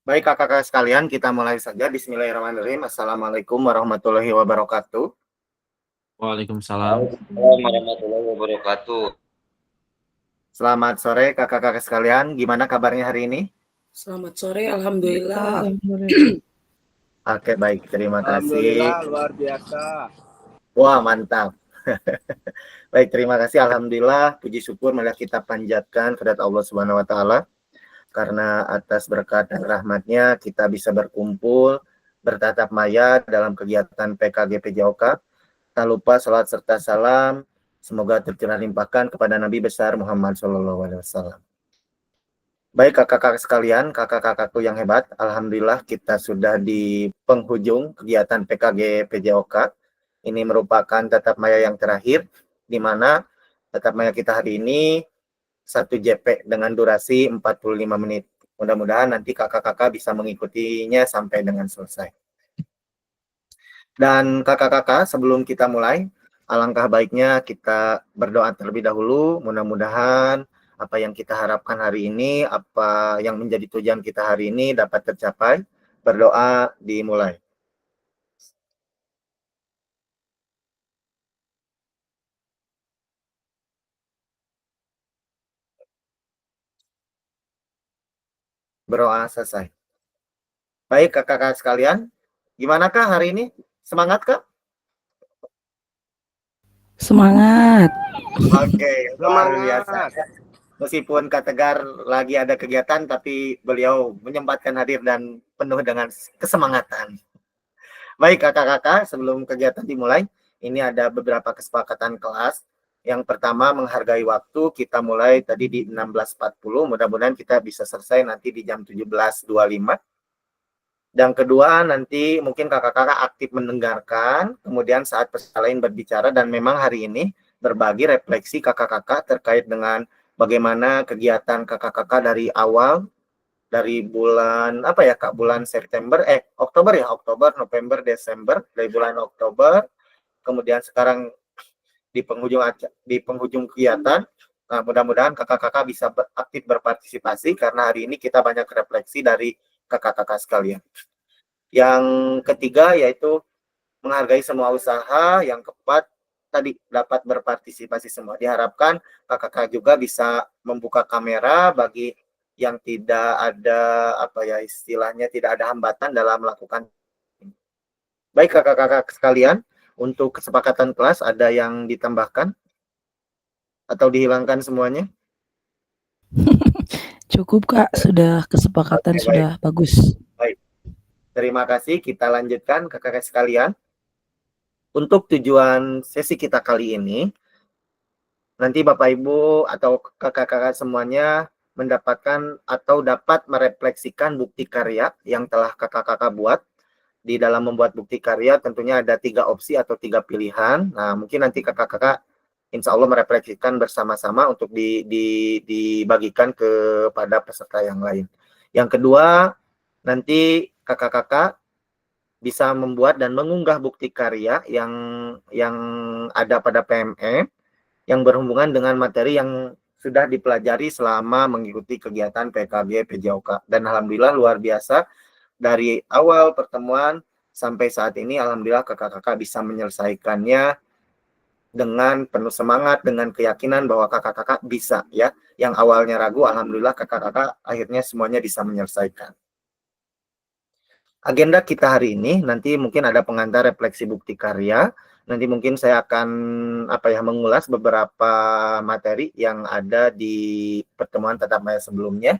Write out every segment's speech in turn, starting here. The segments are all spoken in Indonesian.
Baik kakak-kakak sekalian, kita mulai saja. Bismillahirrahmanirrahim. Assalamualaikum warahmatullahi wabarakatuh. Waalaikumsalam. Waalaikumsalam warahmatullahi wabarakatuh. Selamat sore kakak-kakak sekalian. Gimana kabarnya hari ini? Selamat sore, alhamdulillah. Oke, baik. Terima kasih. Alhamdulillah luar biasa. Wah, mantap. Baik, terima kasih. Alhamdulillah, puji syukur marilah kita panjatkan kepada Allah Subhanahu wa taala karena atas berkat dan rahmatnya kita bisa berkumpul bertatap maya dalam kegiatan PKG PJOK. Tak lupa salat serta salam semoga tercurah limpahkan kepada Nabi besar Muhammad SAW. Baik kakak-kakak sekalian, kakak-kakakku yang hebat, alhamdulillah kita sudah di penghujung kegiatan PKG PJOK. Ini merupakan tatap maya yang terakhir, di mana tatap maya kita hari ini 1 JP dengan durasi 45 menit. Mudah-mudahan nanti kakak-kakak bisa mengikutinya sampai dengan selesai. Dan kakak-kakak, sebelum kita mulai, alangkah baiknya kita berdoa terlebih dahulu. Mudah-mudahan apa yang kita harapkan hari ini, apa yang menjadi tujuan kita hari ini dapat tercapai. Berdoa dimulai. Berdoa selesai. Baik kakak-kakak sekalian, gimana kak hari ini? Semangat kak? Semangat. Oke, luar biasa. Meskipun Kak Tegar lagi ada kegiatan, tapi beliau menyempatkan hadir dan penuh dengan kesemangatan. Baik kakak-kakak, sebelum kegiatan dimulai, ini ada beberapa kesepakatan kelas. Yang pertama, menghargai waktu, kita mulai tadi di 16.40, mudah-mudahan kita bisa selesai nanti di jam 17.25. Dan kedua, nanti mungkin kakak-kakak aktif mendengarkan, kemudian saat peserta lain berbicara, dan memang hari ini berbagi refleksi kakak-kakak terkait dengan bagaimana kegiatan kakak-kakak dari awal, dari bulan, apa ya Kak, bulan September, Oktober ya, Oktober, November, Desember, dari bulan Oktober, kemudian sekarang di penghujung kegiatan. Nah, mudah-mudahan kakak-kakak bisa aktif berpartisipasi, karena hari ini kita banyak refleksi dari kakak-kakak sekalian. Yang ketiga yaitu menghargai semua usaha. Yang keempat tadi dapat berpartisipasi semua. Diharapkan kakak-kakak juga bisa membuka kamera bagi yang tidak ada apa ya istilahnya tidak ada hambatan dalam melakukan. Baik kakak-kakak sekalian, untuk kesepakatan kelas ada yang ditambahkan atau dihilangkan semuanya? Cukup Kak, sudah kesepakatan. Oke, sudah baik. Bagus. Baik, terima kasih. Kita lanjutkan kakak-kakak sekalian. Untuk tujuan sesi kita kali ini, nanti Bapak Ibu atau kakak-kakak semuanya mendapatkan atau dapat merefleksikan bukti karya yang telah kakak-kakak buat. Di dalam membuat bukti karya tentunya ada 3 opsi atau 3 pilihan. Nah, mungkin nanti kakak-kakak insya Allah merefleksikan bersama-sama untuk dibagikan kepada peserta yang lain. Yang kedua, nanti kakak-kakak bisa membuat dan mengunggah bukti karya yang ada pada PME yang berhubungan dengan materi yang sudah dipelajari selama mengikuti kegiatan PKG PJOK. Dan alhamdulillah luar biasa, dari awal pertemuan sampai saat ini alhamdulillah kakak-kakak bisa menyelesaikannya dengan penuh semangat, dengan keyakinan bahwa kakak-kakak bisa ya. Yang awalnya ragu, alhamdulillah kakak-kakak akhirnya semuanya bisa menyelesaikan. Agenda kita hari ini nanti mungkin ada pengantar refleksi bukti karya. Nanti mungkin saya akan mengulas beberapa materi yang ada di pertemuan tatap maya sebelumnya.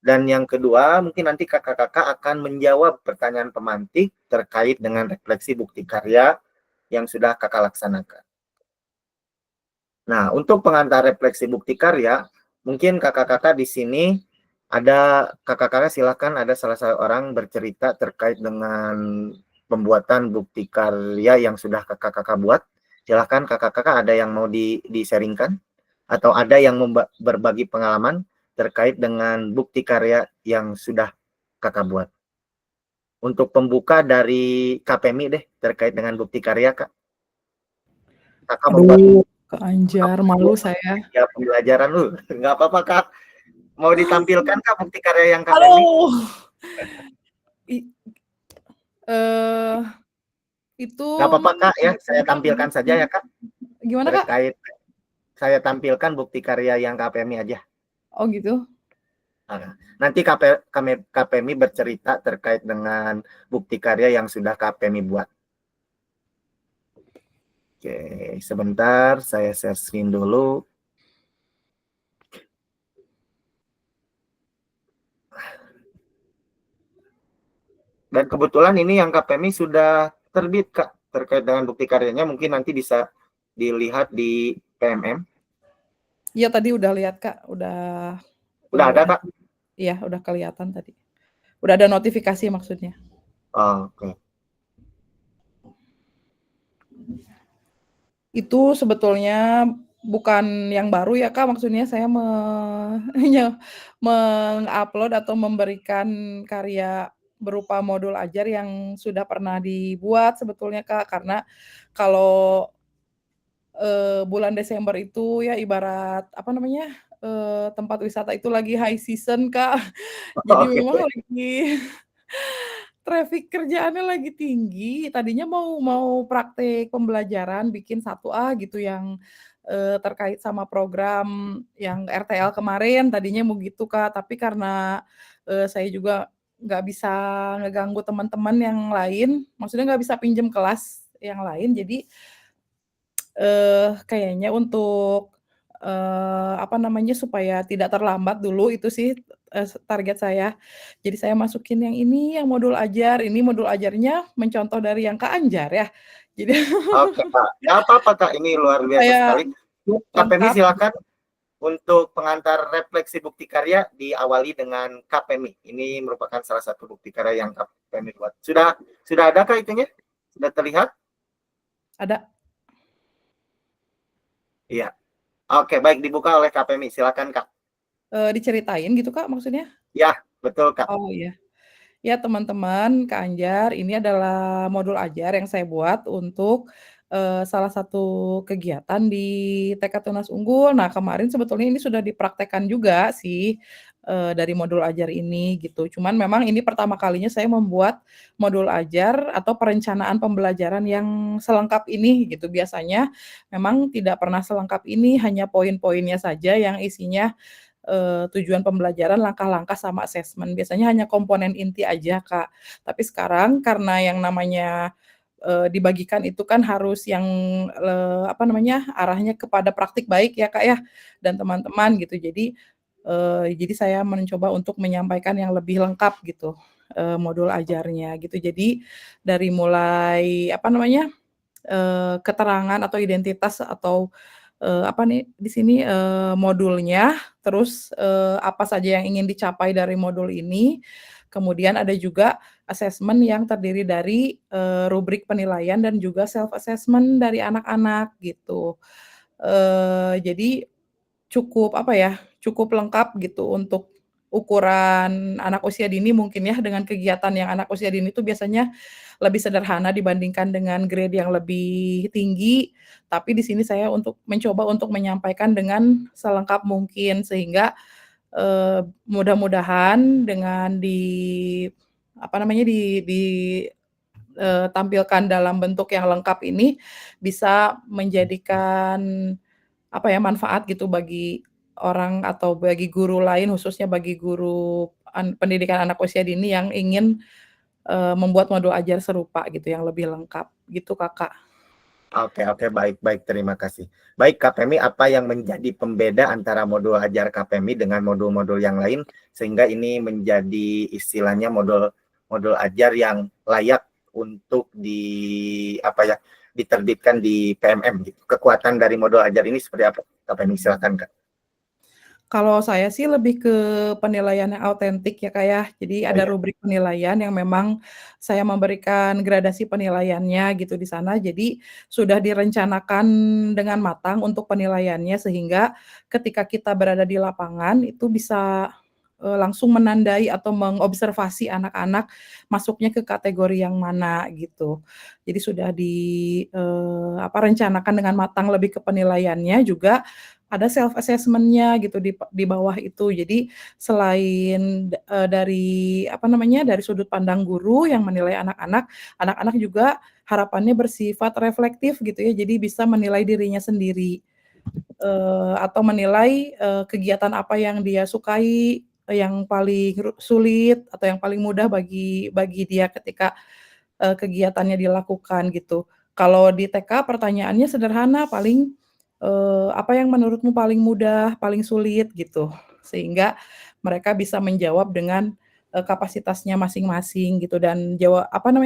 Dan yang kedua, mungkin nanti kakak-kakak akan menjawab pertanyaan pemantik terkait dengan refleksi bukti karya yang sudah kakak laksanakan. Nah, untuk pengantar refleksi bukti karya, mungkin kakak-kakak di sini ada kakak-kakak silakan ada salah seorang bercerita terkait dengan pembuatan bukti karya yang sudah kakak-kakak buat. Silakan kakak-kakak ada yang mau di-sharingkan atau ada yang berbagi pengalaman terkait dengan bukti karya yang sudah kakak buat. Untuk pembuka dari KPMI deh terkait dengan bukti karya Kak. Kakak membuat Kak Anjar, malu saya. Ya pembelajaran lu, nggak apa-apa Kak. Mau ditampilkan Kak bukti karya yang KPMI? I eee, itu Nggak apa-apa Kak ya, saya tampilkan saja ya Kak, gimana, Kak? terkait saya tampilkan bukti karya yang KPMI aja. Oh, gitu? Nah, nanti KPMI bercerita terkait dengan bukti karya yang sudah KPMI buat. Oke, sebentar saya share screen dulu. Dan kebetulan ini yang KPMI sudah terbit Kak, terkait dengan bukti karyanya, mungkin nanti bisa dilihat di PMM. Iya, tadi udah lihat, Kak, Udah ada Kak? iya, udah kelihatan tadi. Udah ada notifikasi maksudnya. Oke. Itu sebetulnya bukan yang baru ya, Kak, maksudnya saya mengupload atau memberikan karya berupa modul ajar yang sudah pernah dibuat sebetulnya, Kak. Karena kalau, bulan Desember itu ya ibarat apa namanya, tempat wisata itu lagi high season, Kak. Jadi Oke. memang lagi traffic kerjaannya lagi tinggi, tadinya mau mau praktek pembelajaran bikin satu gitu yang, terkait sama program yang RTL kemarin, tadinya mau gitu, Kak. Tapi karena, saya juga nggak bisa ngeganggu teman-teman yang lain, maksudnya nggak bisa pinjam kelas yang lain, jadi, kayaknya untuk, apa namanya, supaya tidak terlambat dulu itu sih, target saya. Jadi saya masukin yang ini, yang modul ajar, ini modul ajarnya mencontoh dari yang Kak Anjar ya. Jadi Oke Kak, nggak apa-apa Kak, ini luar biasa saya sekali. KPMI lengkap. silakan untuk pengantar refleksi bukti karya diawali dengan KPMI. Ini merupakan salah satu bukti karya yang KPMI buat. Sudah ada Kak itunya? Sudah terlihat? Ada, Iya. Oke, baik dibuka oleh KPMI. Silakan Kak. diceritain gitu Kak maksudnya? Ya, betul Kak. Oh iya. Ya teman-teman, Kak Anjar, ini adalah modul ajar yang saya buat untuk, salah satu kegiatan di TK Tunas Unggul. Nah, kemarin sebetulnya ini sudah dipraktekkan juga sih, dari modul ajar ini gitu. Cuman memang ini pertama kalinya saya membuat modul ajar atau perencanaan pembelajaran yang selengkap ini gitu. Biasanya memang tidak pernah selengkap ini, hanya poin-poinnya saja yang isinya tujuan pembelajaran, langkah-langkah, sama asesmen. Biasanya hanya komponen inti aja, Kak. Tapi sekarang karena yang namanya, dibagikan itu kan harus yang, apa namanya, arahnya kepada praktik baik ya, Kak, ya, dan teman-teman gitu. Jadi saya mencoba untuk menyampaikan yang lebih lengkap gitu, modul ajarnya gitu. Jadi dari mulai, apa namanya, keterangan atau identitas atau, apa nih di sini, modulnya, terus, apa saja yang ingin dicapai dari modul ini, kemudian ada juga asesmen yang terdiri dari, rubrik penilaian dan juga self assessment dari anak-anak gitu. Jadi cukup apa ya, cukup lengkap gitu untuk ukuran anak usia dini mungkin ya, dengan kegiatan yang anak usia dini itu biasanya lebih sederhana dibandingkan dengan grade yang lebih tinggi, tapi di sini saya mencoba untuk menyampaikan dengan selengkap mungkin sehingga, mudah-mudahan dengan apa namanya, tampilkan dalam bentuk yang lengkap ini bisa menjadikan apa ya, manfaat gitu bagi orang atau bagi guru lain, khususnya bagi guru pendidikan anak usia dini yang ingin, membuat modul ajar serupa gitu, yang lebih lengkap, gitu Kakak. Oke, baik, baik, terima kasih. Baik, KPMI, apa yang menjadi pembeda antara modul ajar KPMI dengan modul-modul yang lain, sehingga ini menjadi istilahnya modul ajar yang layak untuk diterbitkan di PMM gitu. Kekuatan dari modul ajar ini seperti apa? KPMI silakan Kak. Kalau saya sih lebih ke penilaian yang autentik ya, Kak, ya. Jadi Oh ada ya. rubrik penilaian yang memang saya memberikan gradasi penilaiannya gitu di sana. Jadi sudah direncanakan dengan matang untuk penilaiannya sehingga ketika kita berada di lapangan itu bisa, langsung menandai atau mengobservasi anak-anak masuknya ke kategori yang mana gitu. Jadi sudah rencanakan dengan matang lebih ke penilaiannya, juga ada self assessment-nya gitu di bawah itu. Jadi selain, dari sudut pandang guru yang menilai anak-anak, anak-anak juga harapannya bersifat reflektif gitu ya, jadi bisa menilai dirinya sendiri, atau menilai, kegiatan apa yang dia sukai, yang paling sulit atau yang paling mudah bagi dia ketika, kegiatannya dilakukan gitu. Kalau di TK pertanyaannya sederhana, paling, apa yang menurutmu paling mudah, paling sulit gitu, sehingga mereka bisa menjawab dengan, kapasitasnya masing-masing gitu, dan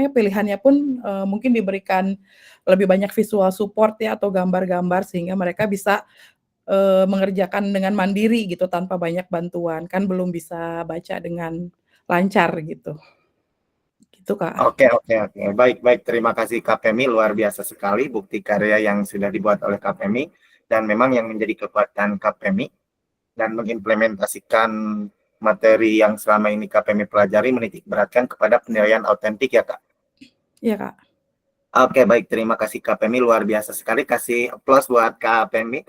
pilihannya pun, mungkin diberikan lebih banyak visual support ya atau gambar-gambar sehingga mereka bisa, mengerjakan dengan mandiri gitu tanpa banyak bantuan, kan belum bisa baca dengan lancar gitu. Gitu, Kak. Oke, oke, oke. Baik, baik. Terima kasih Kak Femi. Luar biasa sekali bukti karya yang sudah dibuat oleh Kak Femi. Dan memang yang menjadi kekuatan Kak Femi dan mengimplementasikan materi yang selama ini Kak Femi pelajari menitik beratkan kepada penilaian autentik ya Kak. Iya, Kak. Oke, baik. Terima kasih Kak Femi. Luar biasa sekali. Kasih applause buat Kak Femi.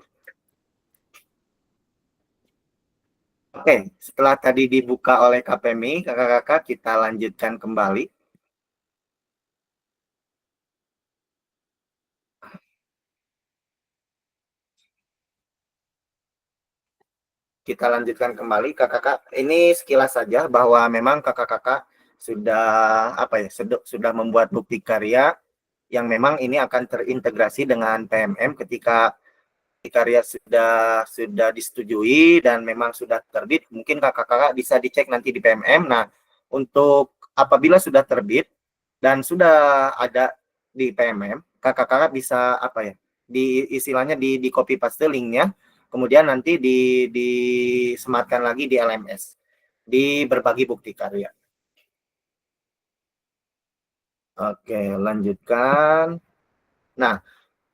Oke, setelah tadi dibuka oleh Kak Femi, kakak-kakak kita lanjutkan kembali. Kita lanjutkan kembali kakak-kakak. Ini sekilas saja bahwa memang kakak-kakak sudah membuat bukti karya yang memang ini akan terintegrasi dengan PMM ketika karya sudah disetujui dan memang sudah terbit. Mungkin kakak-kakak bisa dicek nanti di PMM. Nah, untuk apabila sudah terbit dan sudah ada di PMM, kakak-kakak bisa istilahnya di copy paste linknya, kemudian nanti disematkan lagi di LMS, di berbagi bukti karya. Oke, lanjutkan. Nah,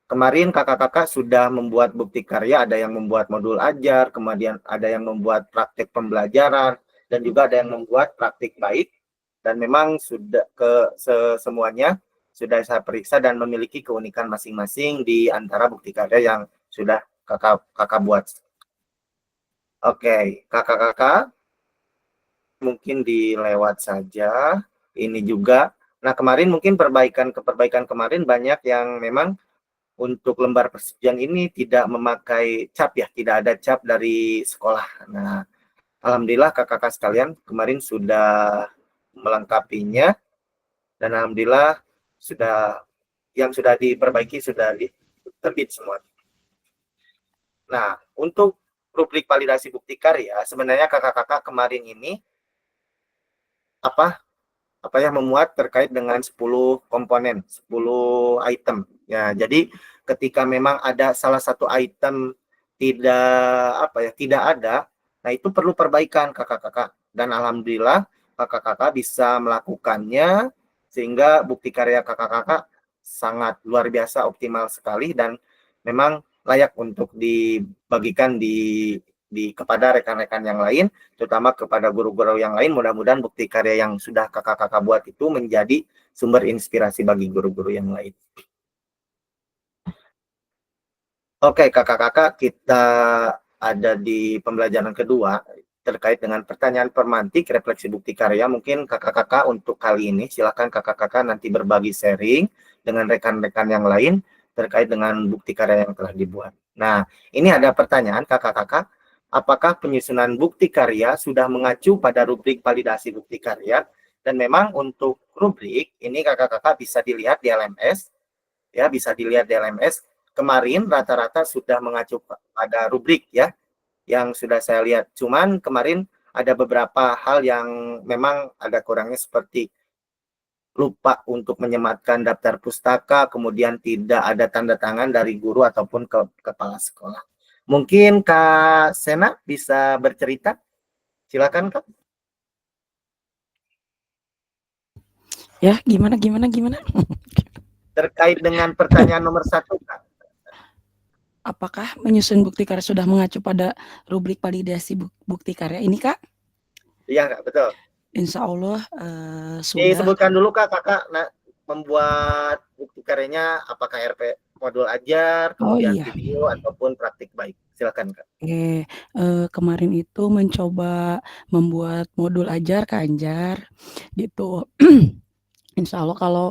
kemarin kakak-kakak sudah membuat bukti karya, ada yang membuat modul ajar, kemudian ada yang membuat praktik pembelajaran, dan juga ada yang membuat praktik baik. Dan memang sudah semuanya sudah saya periksa dan memiliki keunikan masing-masing di antara bukti karya yang sudah kakak buat. Oke, kakak-kakak mungkin dilewat saja ini juga. Nah, kemarin mungkin perbaikan kemarin banyak yang memang untuk lembar persetujuan ini tidak memakai cap ya, tidak ada cap dari sekolah. Nah, alhamdulillah kakak-kakak sekalian kemarin sudah melengkapinya dan alhamdulillah yang sudah diperbaiki sudah terbit semua. Nah, untuk rubrik validasi bukti karya sebenarnya kakak-kakak kemarin ini memuat terkait dengan 10 komponen, 10 item. Ya, jadi ketika memang ada salah satu item tidak ada, nah itu perlu perbaikan kakak-kakak. Dan alhamdulillah kakak-kakak bisa melakukannya sehingga bukti karya kakak-kakak sangat luar biasa optimal sekali dan memang layak untuk dibagikan kepada rekan-rekan yang lain, terutama kepada guru-guru yang lain. Mudah-mudahan bukti karya yang sudah kakak-kakak buat itu menjadi sumber inspirasi bagi guru-guru yang lain. Oke, kakak-kakak, kita ada di pembelajaran kedua terkait dengan pertanyaan pemantik refleksi bukti karya. Mungkin kakak-kakak untuk kali ini silakan kakak-kakak nanti berbagi sharing dengan rekan-rekan yang lain terkait dengan bukti karya yang telah dibuat. Nah, ini ada pertanyaan kakak-kakak. Apakah penyusunan bukti karya sudah mengacu pada rubrik validasi bukti karya? Dan memang untuk rubrik ini kakak-kakak bisa dilihat di LMS, ya bisa dilihat di LMS. Kemarin rata-rata sudah mengacu pada rubrik ya, yang sudah saya lihat. Cuman kemarin ada beberapa hal yang memang ada kurangnya seperti lupa untuk menyematkan daftar pustaka, kemudian tidak ada tanda tangan dari guru ataupun kepala sekolah. Mungkin Kak Sena bisa bercerita? Silakan Kak. Ya, gimana? Terkait dengan pertanyaan nomor 1 Kak. Apakah menyusun bukti karya sudah mengacu pada rubrik validasi bukti karya ini, Kak? Iya Kak, betul. Insya Allah sudah. Disebutkan dulu Kak, Kakak membuat bukti karyanya apakah RP modul ajar, Oh kemudian iya, video ataupun praktik baik. Silakan Kak. kemarin itu mencoba membuat modul ajar Kak Anjar, gitu. Insya Allah kalau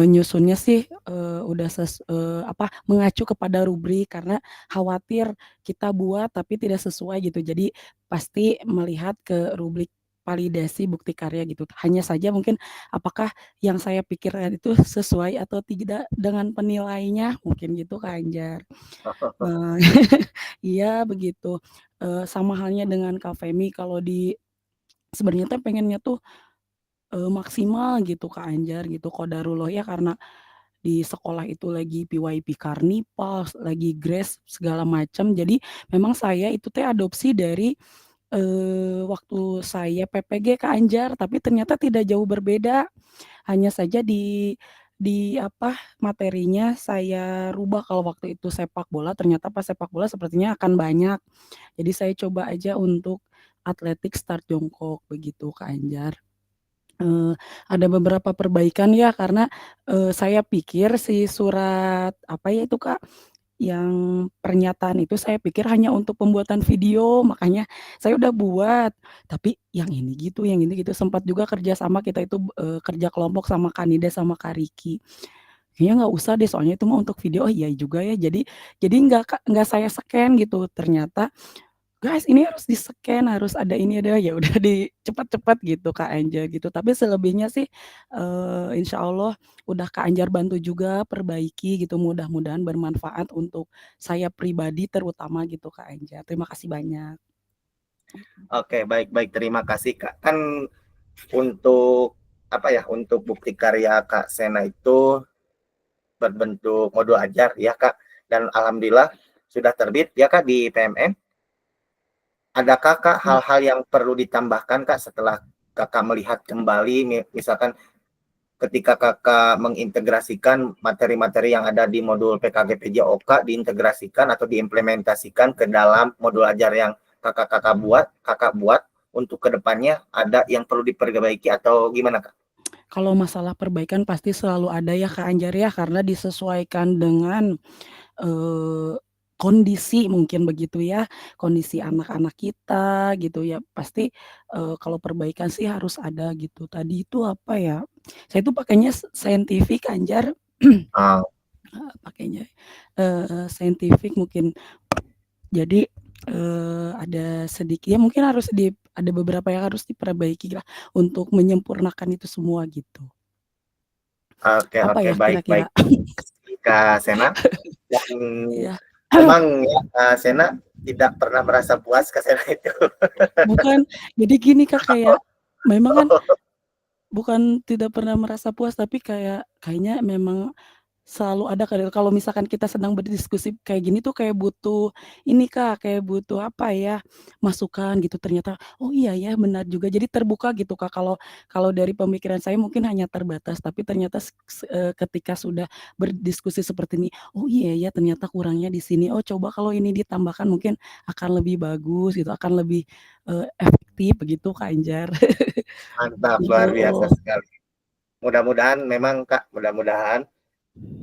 nyusunnya sih udah mengacu kepada rubrik karena khawatir kita buat tapi tidak sesuai gitu. Jadi pasti melihat ke rubrik validasi bukti karya gitu. Hanya saja mungkin apakah yang saya pikirkan itu sesuai atau tidak dengan penilainya mungkin gitu Kak Anjar. Iya begitu. Sama halnya dengan Kak Femi kalau sebenarnya tuh pengennya tuh maksimal gitu Kak Anjar gitu, qadarullah ya karena di sekolah itu lagi PYP Karnival, lagi GRAS segala macam. Jadi memang saya itu teh adopsi dari waktu saya PPG Kak Anjar, tapi ternyata tidak jauh berbeda. Hanya saja materinya saya rubah kalau waktu itu sepak bola, ternyata pas sepak bola sepertinya akan banyak. Jadi saya coba aja untuk atletik start jongkok begitu Kak Anjar. Ada beberapa perbaikan ya karena saya pikir si surat apa ya itu Kak, yang pernyataan itu saya pikir hanya untuk pembuatan video, makanya saya udah buat. Tapi yang ini gitu, yang ini gitu, sempat juga kerja sama kita itu kerja kelompok sama Kanida sama Kak Riki. Kayaknya nggak usah deh soalnya itu mah untuk video. Oh iya juga ya. Jadi nggak saya scan gitu. Ternyata guys ini harus di-scan, harus ada ini ada ya udah cepat-cepat gitu Kak Anjar gitu. Tapi selebihnya sih insya Allah udah Kak Anjar bantu juga perbaiki gitu. Mudah-mudahan bermanfaat untuk saya pribadi terutama gitu Kak Anjar. Terima kasih banyak. Oke, baik. Terima kasih Kak. Kan untuk untuk bukti karya Kak Sena itu berbentuk modul ajar ya Kak, dan alhamdulillah sudah terbit ya Kak di PMN. Adakah Kak hal-hal yang perlu ditambahkan Kak setelah Kakak melihat kembali, misalkan ketika Kakak mengintegrasikan materi-materi yang ada di modul PKG-PJOK diintegrasikan atau diimplementasikan ke dalam modul ajar yang Kakak buat untuk kedepannya ada yang perlu diperbaiki atau gimana Kak? Kalau masalah perbaikan pasti selalu ada ya Kak Anjar ya karena disesuaikan dengan kondisi mungkin begitu ya, kondisi anak-anak kita gitu ya, pasti kalau perbaikan sih harus ada gitu. Tadi itu apa ya, saya itu pakainya scientific Anjar, pakainya scientific mungkin. Jadi ada sedikit ya mungkin ada beberapa yang harus diperbaiki lah untuk menyempurnakan itu semua gitu. Oke, Apa ya baik. kira-kira? Kak Sena, dan Iya. memang ya, Kak Sena tidak pernah merasa puas Kak Sena itu. Bukan, jadi gini Kak, kayak memang kan bukan tidak pernah merasa puas, tapi kayaknya memang selalu ada kalau misalkan kita sedang berdiskusi kayak gini tuh kayak butuh ini Kak, kayak butuh apa ya, masukan gitu ternyata, oh iya ya benar juga. Jadi terbuka gitu Kak, kalau kalau dari pemikiran saya mungkin hanya terbatas, tapi ternyata ketika sudah berdiskusi seperti ini, oh iya ya ternyata kurangnya di sini, oh coba kalau ini ditambahkan mungkin akan lebih bagus gitu, akan lebih efektif begitu Kak Anjar. Mantap, Gitu. luar biasa sekali. Mudah-mudahan memang Kak,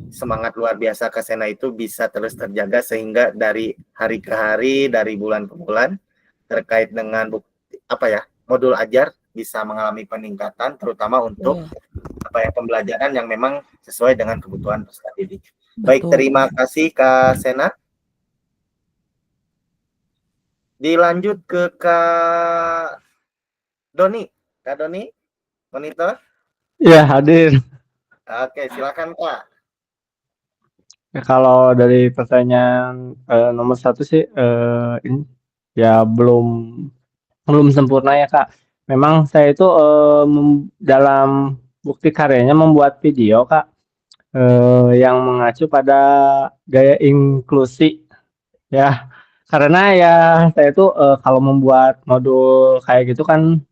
semangat luar biasa Kak Sena itu bisa terus terjaga sehingga dari hari ke hari, dari bulan ke bulan terkait dengan modul ajar bisa mengalami peningkatan terutama untuk pembelajaran yang memang sesuai dengan kebutuhan peserta didik. Baik, terima kasih Kak Sena. Dilanjut ke Kak Doni. Kak Doni, monitor. Ya, hadir. Oke, silakan Kak. Ya, kalau dari pertanyaan nomor 1 sih ini ya belum sempurna ya Kak. Memang saya itu dalam bukti karyanya membuat video Kak yang mengacu pada gaya inklusi ya. Karena ya saya itu kalau membuat modul kayak gitu kan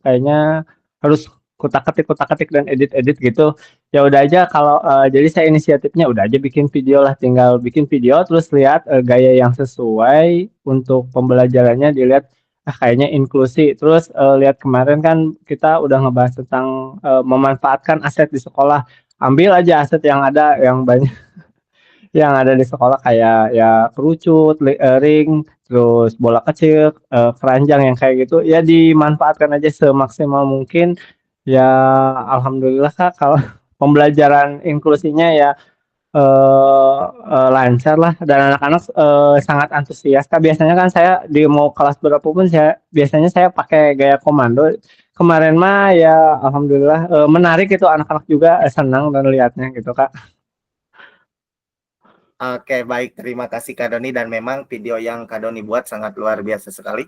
kayaknya harus kutak-ketik dan edit gitu. Ya udah aja kalau jadi saya inisiatifnya udah aja bikin video lah, tinggal bikin video terus lihat gaya yang sesuai untuk pembelajarannya dilihat kayaknya inklusi. Terus lihat kemarin kan kita udah ngebahas tentang memanfaatkan aset di sekolah. Ambil aja aset yang ada yang banyak yang ada di sekolah kayak ya kerucut, ring, terus bola kecil, keranjang yang kayak gitu ya dimanfaatkan aja semaksimal mungkin. Ya alhamdulillah Kak kalau pembelajaran inklusinya ya lancar lah dan anak-anak sangat antusias. Kak biasanya kan saya di mau kelas berapapun biasanya saya pakai gaya komando. Kemarin mah ya alhamdulillah menarik itu anak-anak juga senang dan lihatnya gitu Kak. Oke, baik. Terima kasih Kak Doni, dan memang video yang Kak Doni buat sangat luar biasa sekali.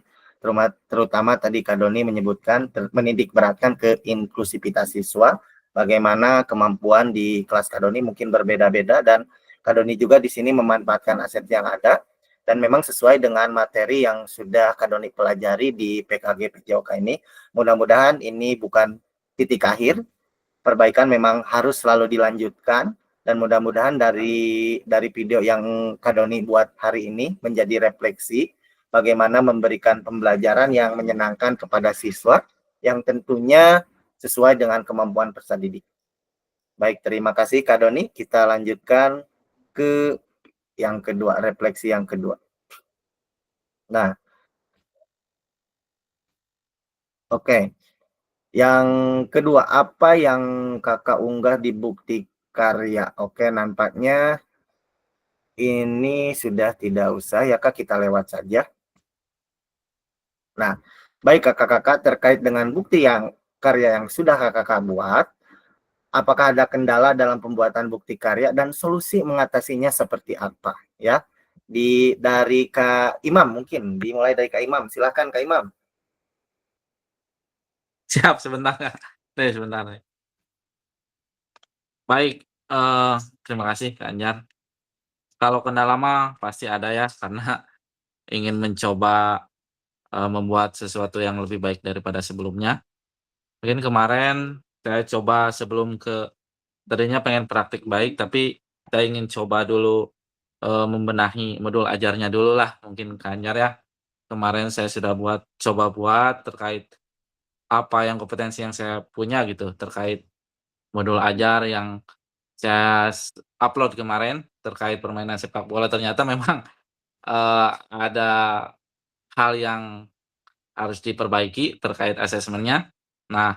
Terutama tadi Kak Doni menyebutkan menitik beratkan ke inklusivitas siswa, bagaimana kemampuan di kelas Kak Doni mungkin berbeda-beda, dan Kak Doni juga di sini memanfaatkan aset yang ada dan memang sesuai dengan materi yang sudah Kak Doni pelajari di PKG PJOK ini. Mudah-mudahan ini bukan titik akhir. Perbaikan memang harus selalu dilanjutkan. Dan mudah-mudahan dari video yang Kak Doni buat hari ini menjadi refleksi bagaimana memberikan pembelajaran yang menyenangkan kepada siswa yang tentunya sesuai dengan kemampuan peserta didik. Baik, terima kasih Kak Doni. Kita lanjutkan ke yang kedua, refleksi yang kedua. Nah, oke. Yang kedua, apa yang Kakak unggah di bukti karya? Oke, nampaknya ini sudah tidak usah ya Kak, kita lewat saja. Nah, baik Kakak-kakak, terkait dengan bukti yang karya yang sudah Kakak buat, apakah ada kendala dalam pembuatan bukti karya dan solusi mengatasinya seperti apa ya? Dari Kak Imam mungkin, dimulai dari Kak Imam. Silakan Kak Imam. Siap, sebentar Kak. Sebentar. Baik, terima kasih Kak Anjar. Kalau kendala mah pasti ada ya, karena ingin mencoba membuat sesuatu yang lebih baik daripada sebelumnya. Mungkin kemarin saya coba sebelum tadinya pengen praktik baik, tapi saya ingin coba dulu membenahi modul ajarnya dulu lah, mungkin Kak Anjar ya. Kemarin saya sudah coba buat terkait apa yang kompetensi yang saya punya gitu, terkait modul ajar yang saya upload kemarin terkait permainan sepak bola. Ternyata memang ada hal yang harus diperbaiki terkait asesmennya. Nah,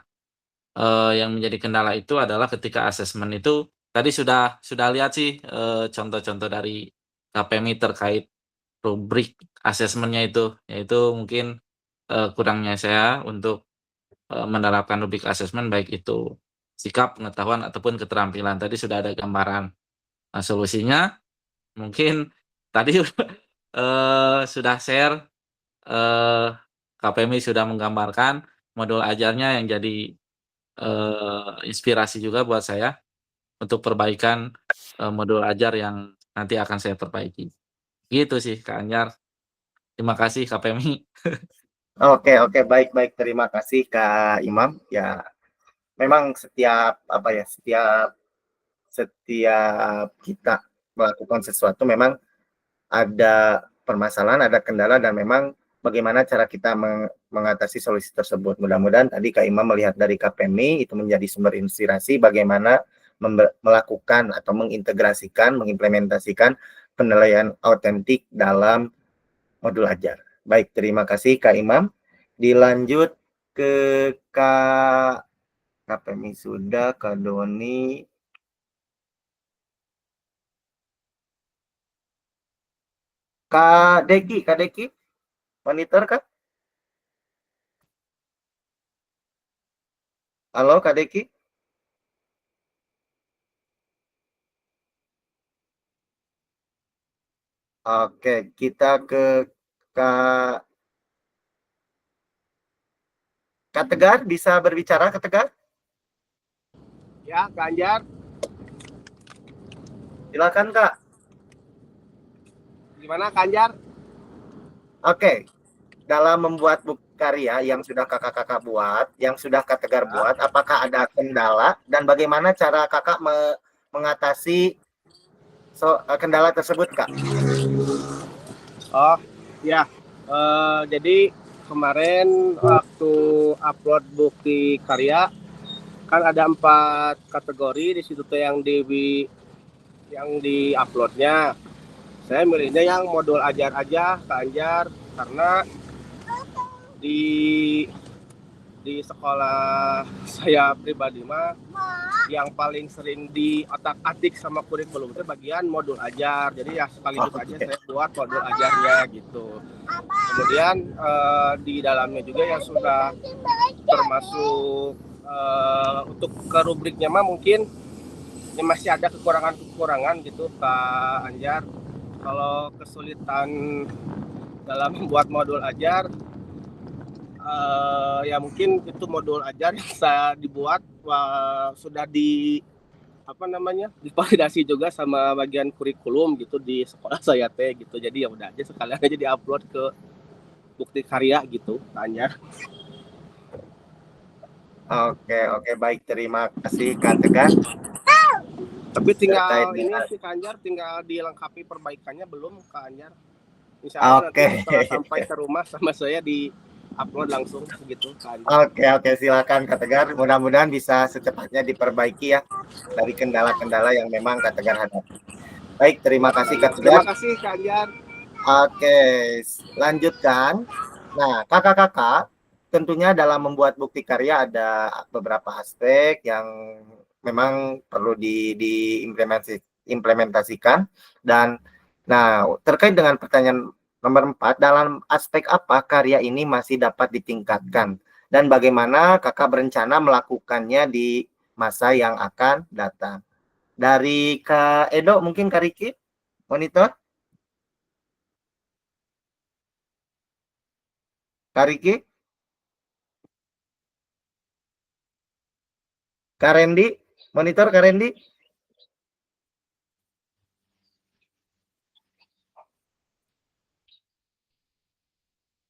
yang menjadi kendala itu adalah ketika asesmen itu tadi sudah lihat sih contoh-contoh dari KPMI terkait rubrik asesmennya itu, yaitu mungkin kurangnya saya untuk menerapkan rubrik asesmen baik itu sikap, pengetahuan ataupun keterampilan. Tadi sudah ada gambaran. Nah, solusinya mungkin tadi sudah share, KPMI sudah menggambarkan modul ajarnya yang jadi inspirasi juga buat saya untuk perbaikan modul ajar yang nanti akan saya perbaiki. Gitu sih Kak Anjar. Terima kasih KPMI. Oke, baik. Terima kasih Kak Imam. Ya, memang setiap kita melakukan sesuatu memang ada permasalahan, ada kendala, dan memang bagaimana cara kita mengatasi solusi tersebut. Mudah-mudahan tadi Kak Imam melihat dari KPMI itu menjadi sumber inspirasi bagaimana melakukan atau mengimplementasikan penilaian autentik dalam modul ajar. Baik, terima kasih Kak Imam. Dilanjut ke KPMI sudah, Kak Doni. Kak Deki, monitor Kak? Halo Kak Deki? Oke, kita ke Kak Tegar, bisa berbicara Kak Tegar? Ya, Kak Anjar. Silakan Kak. Gimana Kak Anjar? Oke, dalam membuat buku karya yang sudah kakak buat, yang sudah Kak Tegar buat, apakah ada kendala dan bagaimana cara kakak mengatasi kendala tersebut Kak? Oh, ya. Jadi kemarin waktu upload bukti karya kan ada 4 kategori di situ tuh yang di uploadnya. Saya milihnya yang modul ajar aja Kak Anjar karena di sekolah saya pribadi mah yang paling sering diotak-atik sama kurikulum itu bagian modul ajar. Jadi ya sekaligus aja saya buat modul ajarnya gitu. Kemudian di dalamnya juga yang sudah termasuk untuk ke rubriknya mah mungkin ya masih ada kekurangan gitu Kak Anjar. Kalau kesulitan dalam membuat modul ajar ya mungkin itu modul ajar yang saya dibuat sudah divalidasi juga sama bagian kurikulum gitu di sekolah saya teh gitu. Jadi ya udah aja sekalian aja diupload ke bukti karya gitu tanya. Oke, baik, terima kasih Kak Tegar. Tapi tinggal Terkait ini dengan- si Kak Anjar tinggal dilengkapi perbaikannya belum Kak Anjar. Insya Allah Oke. nanti setelah sampai ke rumah sama saya di upload langsung gitu Kak Anjar. Oke, silakan Kak Tegar. Mudah-mudahan bisa secepatnya diperbaiki ya dari kendala-kendala yang memang Kak Tegar hadapi. Baik, terima kasih Kak Terima Tegar. kasih Kak Anjar. Oke, lanjutkan. Nah, kakak-kakak, tentunya dalam membuat bukti karya ada beberapa aspek yang memang perlu diimplementasikan. Dan, nah, terkait dengan pertanyaan nomor 4, dalam aspek apa karya ini masih dapat ditingkatkan? Dan bagaimana kakak berencana melakukannya di masa yang akan datang? Dari Kak Edo, mungkin Kak Riki, monitor? Kak Riki? Kak Randy, monitor Kak Randy.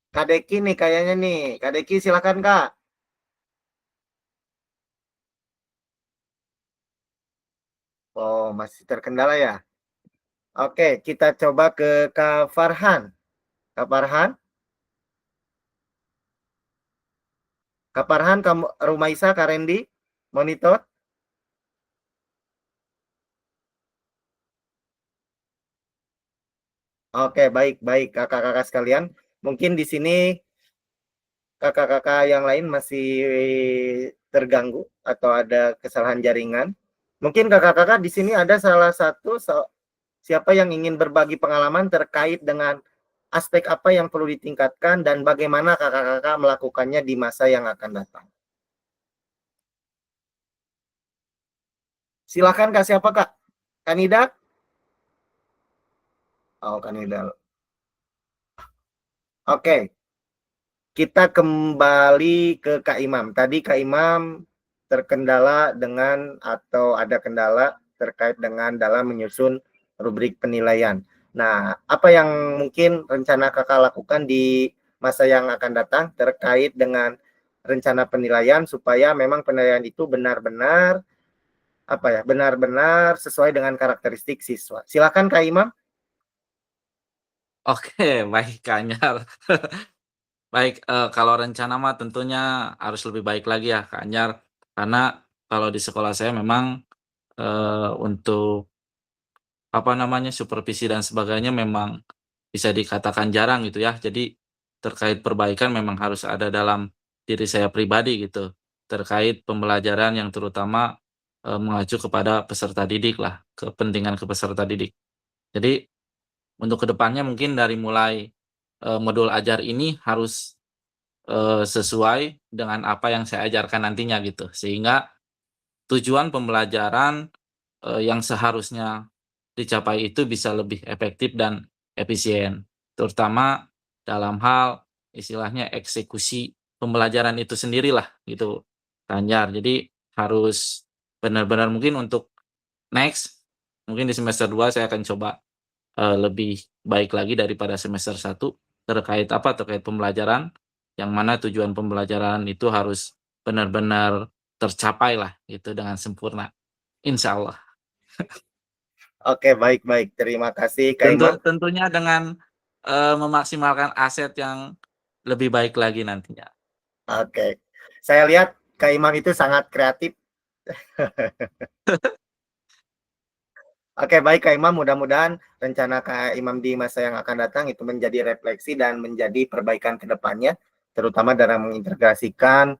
Kak Deki nih kayaknya nih. Kak Deki silakan Kak. Oh, masih terkendala ya? Oke, kita coba ke Kak Farhan. Kak Farhan? Kak Farhan, kamu Rumaisa, Kak Randy, monitor. Oke, baik kakak-kakak sekalian. Mungkin di sini kakak-kakak yang lain masih terganggu atau ada kesalahan jaringan. Mungkin kakak-kakak di sini ada salah satu siapa yang ingin berbagi pengalaman terkait dengan aspek apa yang perlu ditingkatkan dan bagaimana kakak-kakak melakukannya di masa yang akan datang. Silakan Kak, siapa Kak? Kanida? Oh, Kanida. Oke. Kita kembali ke Kak Imam. Tadi Kak Imam terkendala dengan atau ada kendala terkait dengan dalam menyusun rubrik penilaian. Nah, apa yang mungkin rencana kakak lakukan di masa yang akan datang terkait dengan rencana penilaian supaya memang penilaian itu benar-benar benar-benar sesuai dengan karakteristik siswa. Silakan Kak Imam. Oke, baik Kak Anyar. Baik, kalau rencana mah tentunya harus lebih baik lagi ya Kak Anyar, karena kalau di sekolah saya memang, untuk supervisi dan sebagainya memang bisa dikatakan jarang gitu ya. Jadi terkait perbaikan memang harus ada dalam diri saya pribadi gitu, terkait pembelajaran yang terutama, mengacu kepada peserta didik lah, kepentingan ke peserta didik. Jadi untuk kedepannya mungkin dari mulai, modul ajar ini harus, sesuai dengan apa yang saya ajarkan nantinya gitu, sehingga tujuan pembelajaran, yang seharusnya dicapai itu bisa lebih efektif dan efisien, terutama dalam hal istilahnya eksekusi pembelajaran itu sendirilah gitu, Kanjar. Jadi harus benar-benar mungkin untuk next, mungkin di semester 2 saya akan coba, lebih baik lagi daripada semester 1 terkait pembelajaran, yang mana tujuan pembelajaran itu harus benar-benar tercapailah gitu dengan sempurna, insya Allah. Oke, baik. Terima kasih Kak Imam. Tentunya dengan, memaksimalkan aset yang lebih baik lagi nantinya. Oke. Saya lihat Kak Imam itu sangat kreatif. Oke, baik Kak Imam, mudah-mudahan rencana Kak Imam di masa yang akan datang itu menjadi refleksi dan menjadi perbaikan ke depannya, terutama dalam mengintegrasikan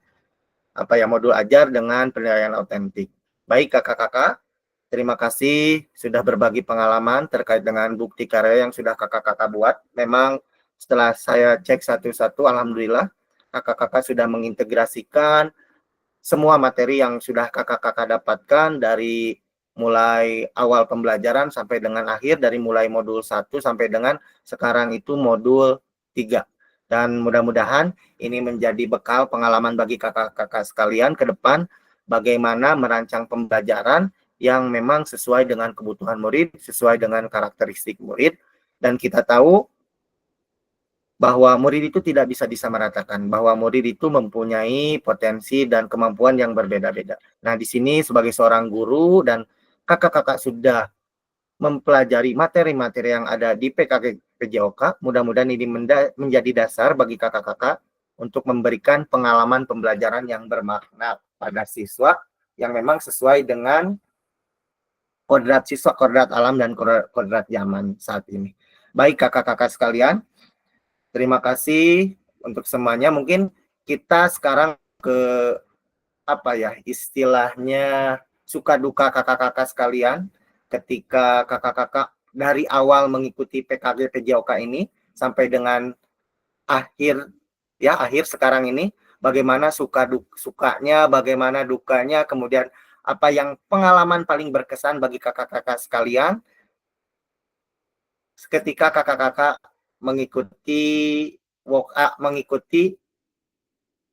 modul ajar dengan penilaian autentik. Baik kakak-kakak, terima kasih sudah berbagi pengalaman terkait dengan bukti karya yang sudah kakak-kakak buat. Memang setelah saya cek satu-satu, alhamdulillah kakak-kakak sudah mengintegrasikan semua materi yang sudah kakak-kakak dapatkan dari mulai awal pembelajaran sampai dengan akhir, dari mulai modul 1 sampai dengan sekarang itu modul 3. Dan mudah-mudahan ini menjadi bekal pengalaman bagi kakak-kakak sekalian ke depan bagaimana merancang pembelajaran yang memang sesuai dengan kebutuhan murid, sesuai dengan karakteristik murid. Dan kita tahu bahwa murid itu tidak bisa disamaratakan, bahwa murid itu mempunyai potensi dan kemampuan yang berbeda-beda. Nah, di sini sebagai seorang guru dan kakak-kakak sudah mempelajari materi-materi yang ada di PKG PJOK, mudah-mudahan ini menjadi dasar bagi kakak-kakak untuk memberikan pengalaman pembelajaran yang bermakna pada siswa yang memang sesuai dengan kodrat siswa, kodrat alam, dan kodrat zaman saat ini. Baik kakak-kakak sekalian, terima kasih untuk semuanya. Mungkin kita sekarang ke istilahnya suka duka kakak-kakak sekalian ketika kakak-kakak dari awal mengikuti PKG PJOK ini sampai dengan akhir sekarang ini, bagaimana sukanya, bagaimana dukanya, kemudian apa yang pengalaman paling berkesan bagi kakak-kakak sekalian ketika kakak-kakak mengikuti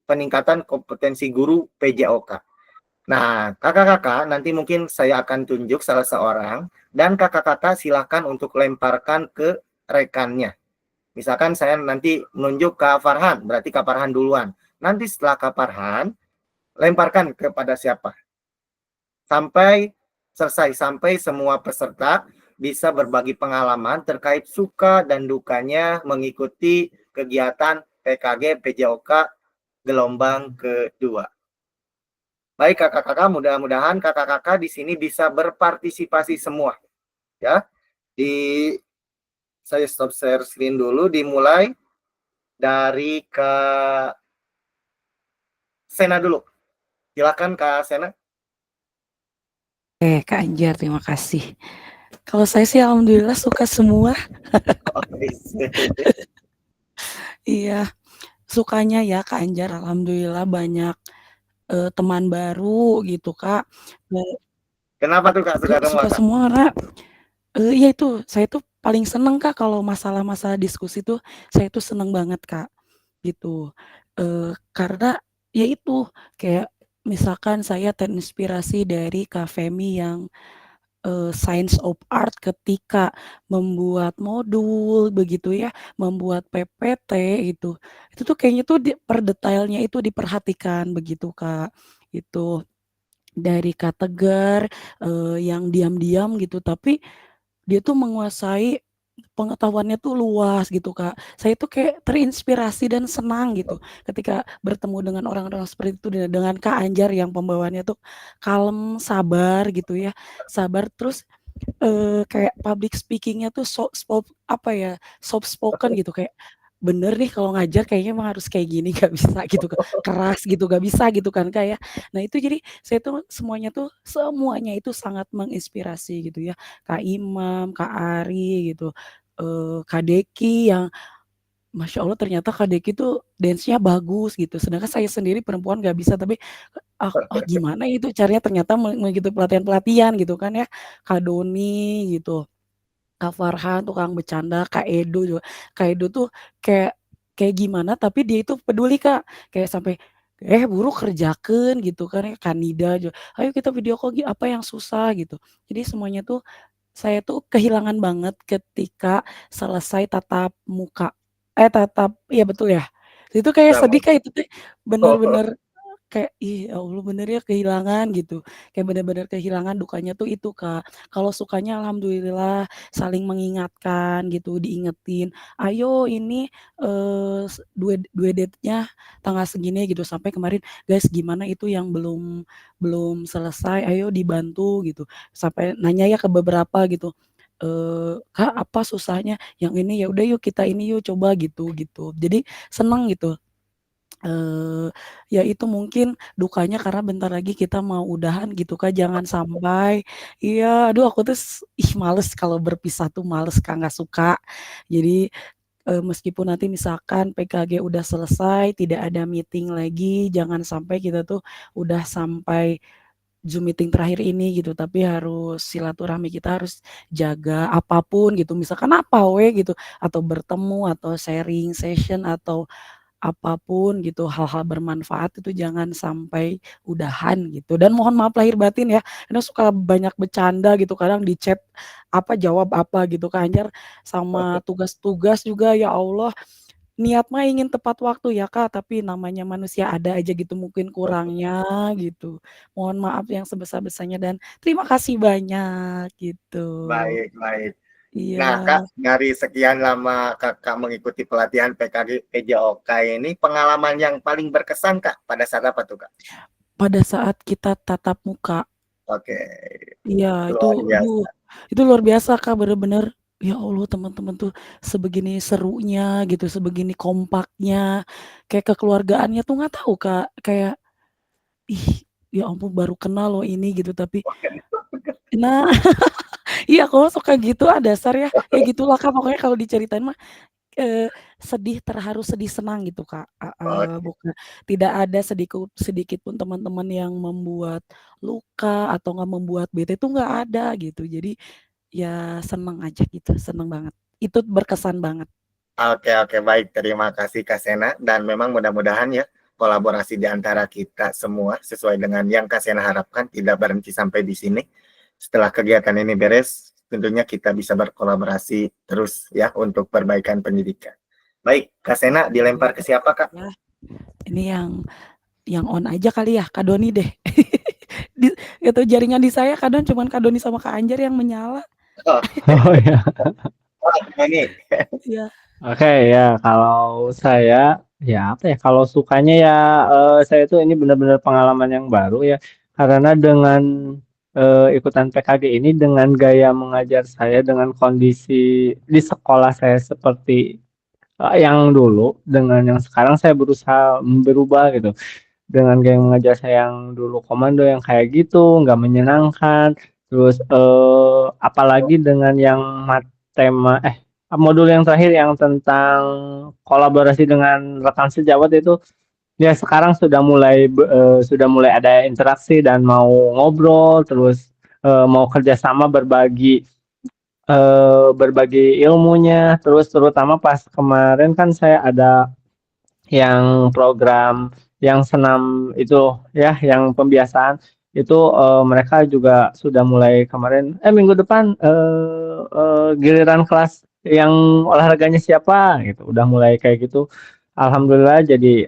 peningkatan kompetensi guru PJOK. Nah, kakak-kakak nanti mungkin saya akan tunjuk salah seorang dan kakak-kakak silakan untuk lemparkan ke rekannya. Misalkan saya nanti menunjuk Kak Farhan, berarti Kak Farhan duluan. Nanti setelah Kak Farhan, lemparkan kepada siapa? Sampai selesai, sampai semua peserta bisa berbagi pengalaman terkait suka dan dukanya mengikuti kegiatan PKG PJOK gelombang kedua. Baik kakak-kakak, mudah-mudahan kakak-kakak di sini bisa berpartisipasi semua. Ya, saya stop share screen dulu, dimulai dari Kak Sena dulu. Silakan Kak Sena. Kak Anjar, terima kasih. Kalau saya sih alhamdulillah suka semua. Iya, sukanya ya Kak Anjar, alhamdulillah banyak teman baru gitu Kak. Kenapa tuh Kak Suka semua karena iya itu, saya tuh paling seneng Kak kalau masalah-masalah diskusi tuh, saya tuh seneng banget Kak, gitu. Karena ya itu, kayak misalkan saya terinspirasi dari Kak Femi yang Science of Art ketika membuat modul begitu ya, membuat PPT gitu. Itu tuh kayaknya tuh per detailnya itu diperhatikan begitu Kak, itu. Dari Kak Tegar yang diam-diam gitu, tapi dia tuh menguasai pengetahuannya tuh luas gitu Kak. Saya tuh kayak terinspirasi dan senang gitu ketika bertemu dengan orang-orang seperti itu, dengan Kak Anjar yang pembawaannya tuh kalem, sabar gitu ya. Sabar terus kayak public speaking-nya tuh soft spoken gitu, kayak bener nih kalau ngajar kayaknya emang harus kayak gini, gak bisa gitu kan, keras gitu, gak bisa gitu kan Kak ya. Nah itu jadi saya tuh semuanya itu sangat menginspirasi gitu ya. Kak Imam, Kak Ari gitu, Kak Deki yang Masya Allah ternyata Kak Deki tuh dance-nya bagus gitu, sedangkan saya sendiri perempuan gak bisa, tapi gimana itu caranya ternyata mengikuti pelatihan-pelatihan gitu kan ya. Kak Doni gitu, Kak Farhan tukang bercanda, Kak Edo juga. Kak Edo tuh kayak kayak gimana tapi dia itu peduli Kak, kayak sampai, buru kerjakeun gitu kan ya. Kak Nida juga, "Ayo kita video call apa yang susah?" gitu. Jadi semuanya tuh saya tuh kehilangan banget ketika selesai tatap muka. Tatap iya betul ya? Itu kayak sedih Kak, itu tuh bener-bener kayak, ih ya Allah bener ya kehilangan gitu. Kayak bener-bener kehilangan, dukanya tuh itu Kak. Kalau sukanya alhamdulillah saling mengingatkan gitu, diingetin, "Ayo ini, due date-nya tanggal segini," gitu. Sampai kemarin, "Guys gimana itu yang belum belum selesai, ayo dibantu," gitu. Sampai nanya ya ke beberapa gitu, "Kak apa susahnya?" "Yang ini," "Ya udah yuk kita ini yuk coba," gitu. Jadi seneng gitu. Ya itu mungkin dukanya karena bentar lagi kita mau udahan gitu Kak, jangan sampai iya, aduh aku tuh males kalau berpisah tuh males Kak, nggak suka. Jadi, meskipun nanti misalkan PKG udah selesai, tidak ada meeting lagi, jangan sampai kita tuh udah sampai Zoom meeting terakhir ini gitu, tapi harus silaturahmi kita harus jaga apapun gitu, misalkan apa we gitu, atau bertemu, atau sharing session, atau apapun gitu, hal-hal bermanfaat itu jangan sampai udahan gitu. Dan mohon maaf lahir batin ya, karena suka banyak bercanda gitu, kadang di chat apa jawab apa gitu kan, anjar sama tugas-tugas juga ya Allah, niat mah ingin tepat waktu ya Kak, tapi namanya manusia ada aja gitu mungkin kurangnya gitu. Mohon maaf yang sebesar-besarnya dan terima kasih banyak gitu. Baik, baik. Nah, Iya, Kak, dari sekian lama Kakak mengikuti pelatihan PKG PJOK ini, pengalaman yang paling berkesan, Kak, pada saat apa tuh, Kak? pada saat kita tatap muka. Oke, Iya, itu luar aduh, biasa. itu luar biasa Kak, bener-bener, ya Allah teman-teman tuh sebegini serunya gitu, sebegini kompaknya, kayak kekeluargaannya tuh nggak tahu Kak, kayak, ih, ya ampun baru kenal loh ini gitu, tapi nah iya aku mah suka gitu, ah, dasar ya gitulah Kak, pokoknya kalau diceritain mah, eee, sedih, terharu, sedih, senang gitu Kak, heeh, Oke, tidak ada sedikit pun teman-teman yang membuat luka atau nggak membuat bete itu nggak ada gitu. Jadi ya seneng aja gitu, seneng banget. Itu berkesan banget. oke, baik. Terima kasih, Kak Sena. Dan memang mudah-mudahan ya, kolaborasi di antara kita semua sesuai dengan yang Kak Sena harapkan tidak berhenti sampai di sini. Setelah kegiatan ini beres, tentunya kita bisa berkolaborasi terus ya untuk perbaikan pendidikan. Baik, Kak Sena dilempar ke siapa, Kak? Ya, ini yang on aja kali ya, Kak Doni deh. Di itu jaringan di saya kadang cuman Kak Doni sama Kak Anjar yang menyala. Oh ya. Ini. Iya. Oke ya, kalau saya ya apa ya? Kalau sukanya ya saya tuh ini benar-benar pengalaman yang baru ya. Karena dengan ikutan PKG ini dengan gaya mengajar saya dengan kondisi di sekolah saya seperti yang dulu dengan yang sekarang saya berusaha berubah gitu. Dengan gaya mengajar saya yang dulu komando yang kayak gitu, nggak menyenangkan. Terus apalagi dengan yang tema modul yang terakhir yang tentang kolaborasi dengan rekan sejawat itu ya sekarang sudah mulai ada interaksi dan mau ngobrol terus mau kerjasama berbagi ilmunya terus terutama pas kemarin kan saya ada yang program yang senam itu ya yang pembiasaan itu mereka juga sudah mulai kemarin minggu depan giliran kelas yang olahraganya siapa gitu udah mulai kayak gitu alhamdulillah jadi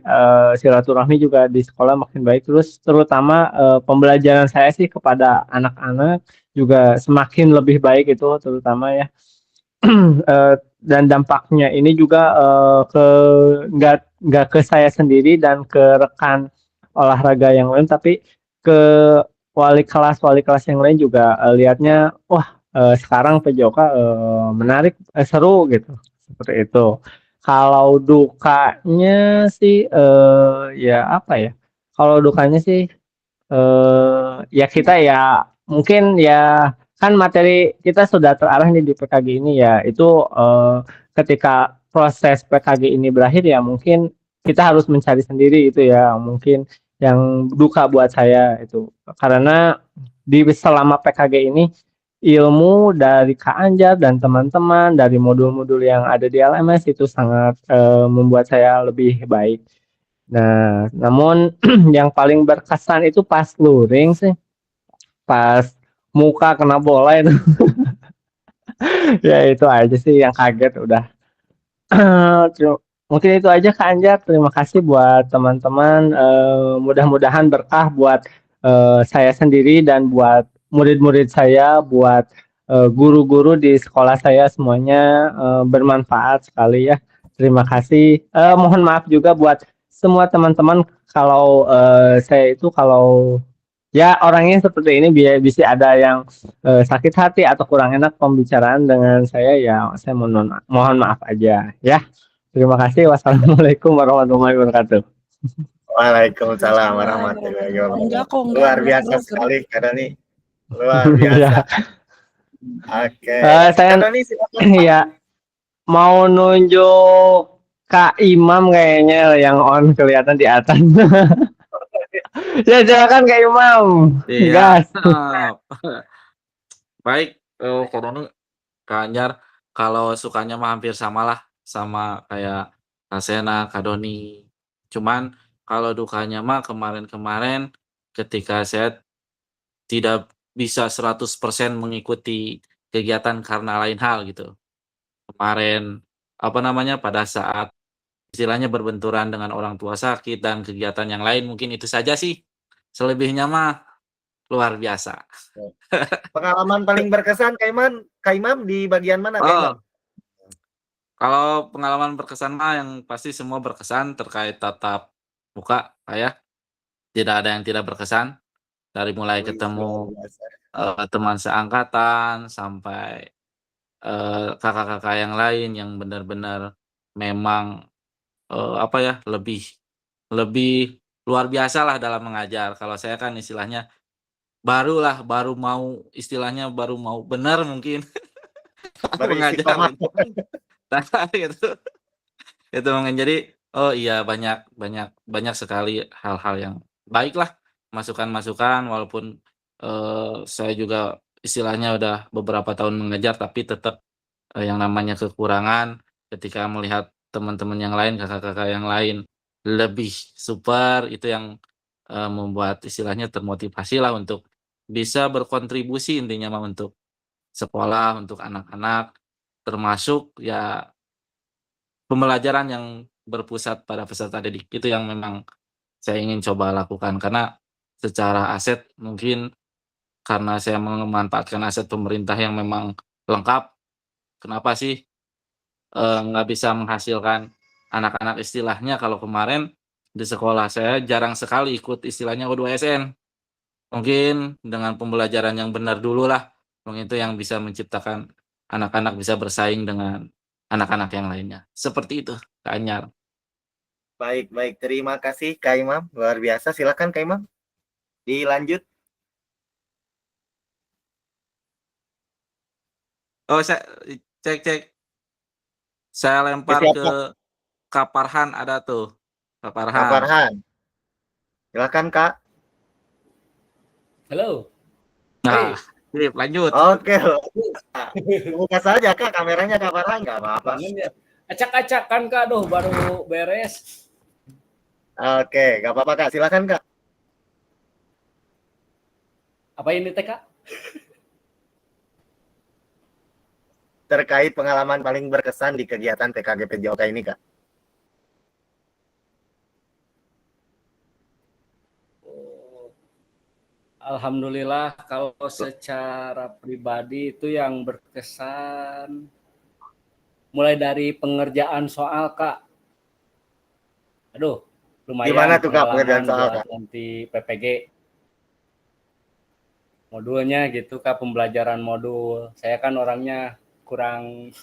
silaturahmi juga di sekolah makin baik terus terutama pembelajaran saya sih kepada anak-anak juga semakin lebih baik itu terutama ya dan dampaknya ini juga ke nggak ke saya sendiri dan ke rekan olahraga yang lain tapi ke wali kelas yang lain juga lihatnya wah sekarang PJOK menarik seru gitu seperti itu kalau dukanya sih ya apa ya kalau dukanya sih ya kita ya mungkin ya kan materi kita sudah terarah nih di PKG ini ya itu ketika proses PKG ini berakhir ya mungkin kita harus mencari sendiri itu ya mungkin yang duka buat saya itu karena di selama PKG ini ilmu dari Kak Anjar dan teman-teman dari modul-modul yang ada di LMS itu sangat membuat saya lebih baik. Nah, namun yang paling berkesan itu pas luring sih, pas muka kena bola itu. Ya itu aja sih yang kaget udah. Mungkin itu aja Kak Anjar. Terima kasih buat teman-teman. Mudah-mudahan berkah buat saya sendiri dan buat murid-murid saya, buat guru-guru di sekolah saya semuanya bermanfaat sekali ya. Terima kasih. Mohon maaf juga buat semua teman-teman kalau saya itu kalau ya orangnya seperti ini bisa ada yang sakit hati atau kurang enak pembicaraan dengan saya ya saya mohon maaf aja ya. Terima kasih. Wassalamualaikum warahmatullahi wabarakatuh. Waalaikumsalam Waalaikumsalam warahmatullahi warahmatullahi Enggak wabarakatuh. kok, enggak Luar biasa bro. sekali Kak Doni. Luar biasa. Ya, Oke. saya Kak Doni silakan Pak. ya mau nunjuk Kak Imam kayaknya yang on kelihatan di atas. Ya silakan Kak Imam. Iya. Gas. Baik, Kak Doni, Kak Anjar, kalau sukanya mah hampir samalah sama kayak Kak Sena, Kak Doni. Cuman kalau dukanya mah kemarin-kemarin ketika saya tidak bisa 100% mengikuti kegiatan karena lain hal gitu. Kemarin, apa namanya, pada saat istilahnya berbenturan dengan orang tua sakit dan kegiatan yang lain mungkin itu saja sih. Selebihnya mah luar biasa. Pengalaman paling berkesan Kak Imam di bagian mana Kak Imam? Oh, kalau pengalaman berkesan mah yang pasti semua berkesan terkait tatap muka, Kak, ya. Tidak ada yang tidak berkesan, dari mulai Wih, luar ketemu, biasa. teman seangkatan sampai, kakak-kakak yang lain yang benar-benar memang, apa ya, lebih lebih luar biasalah dalam mengajar. Kalau saya kan istilahnya baru mau istilahnya baru mau benar mungkin mengajar Beristiqomah. gitu. Nah, itu. Itu mungkin jadi, oh iya banyak banyak banyak sekali hal-hal yang baiklah, masukan-masukan walaupun, saya juga istilahnya udah beberapa tahun mengajar tapi tetap, yang namanya kekurangan ketika melihat teman-teman yang lain, kakak-kakak yang lain lebih super itu yang, membuat istilahnya termotivasilah untuk bisa berkontribusi intinya mah untuk sekolah, untuk anak-anak, termasuk ya pembelajaran yang berpusat pada peserta didik, itu yang memang saya ingin coba lakukan. Karena secara aset mungkin karena saya memanfaatkan aset pemerintah yang memang lengkap, kenapa sih, nggak bisa menghasilkan anak-anak istilahnya kalau kemarin di sekolah saya jarang sekali ikut istilahnya U2SN. Mungkin dengan pembelajaran yang benar dululah, mungkin itu yang bisa menciptakan anak-anak bisa bersaing dengan anak-anak yang lainnya. Seperti itu, Kak Anyar. Baik, baik. Terima kasih Kak Imam. Luar biasa. Silakan Kak Imam. Dilanjut. Oh, cek cek. Saya lempar ke Siapa? Kak Farhan ada tuh. Kak Kak Farhan. Farhan. Silakan Kak. Halo. Nah, sip, lanjut. Oke. Buka saja Kak kameranya Kak Farhan. Nggak apa-apa. Ya. Acak-acak kan Kak, aduh baru beres. Oke, nggak apa-apa Kak. Silakan Kak. Apa ini teh Kak? Terkait pengalaman paling berkesan di kegiatan TKG PJOK ini Kak. Alhamdulillah kalau secara pribadi itu yang berkesan mulai dari pengerjaan soal Kak. Aduh, lumayan Gimana tuh Kak pengalaman pekerjaan soal buat Kak? nanti PPG. Modulnya gitu Kak, pembelajaran modul. Saya kan orangnya kurang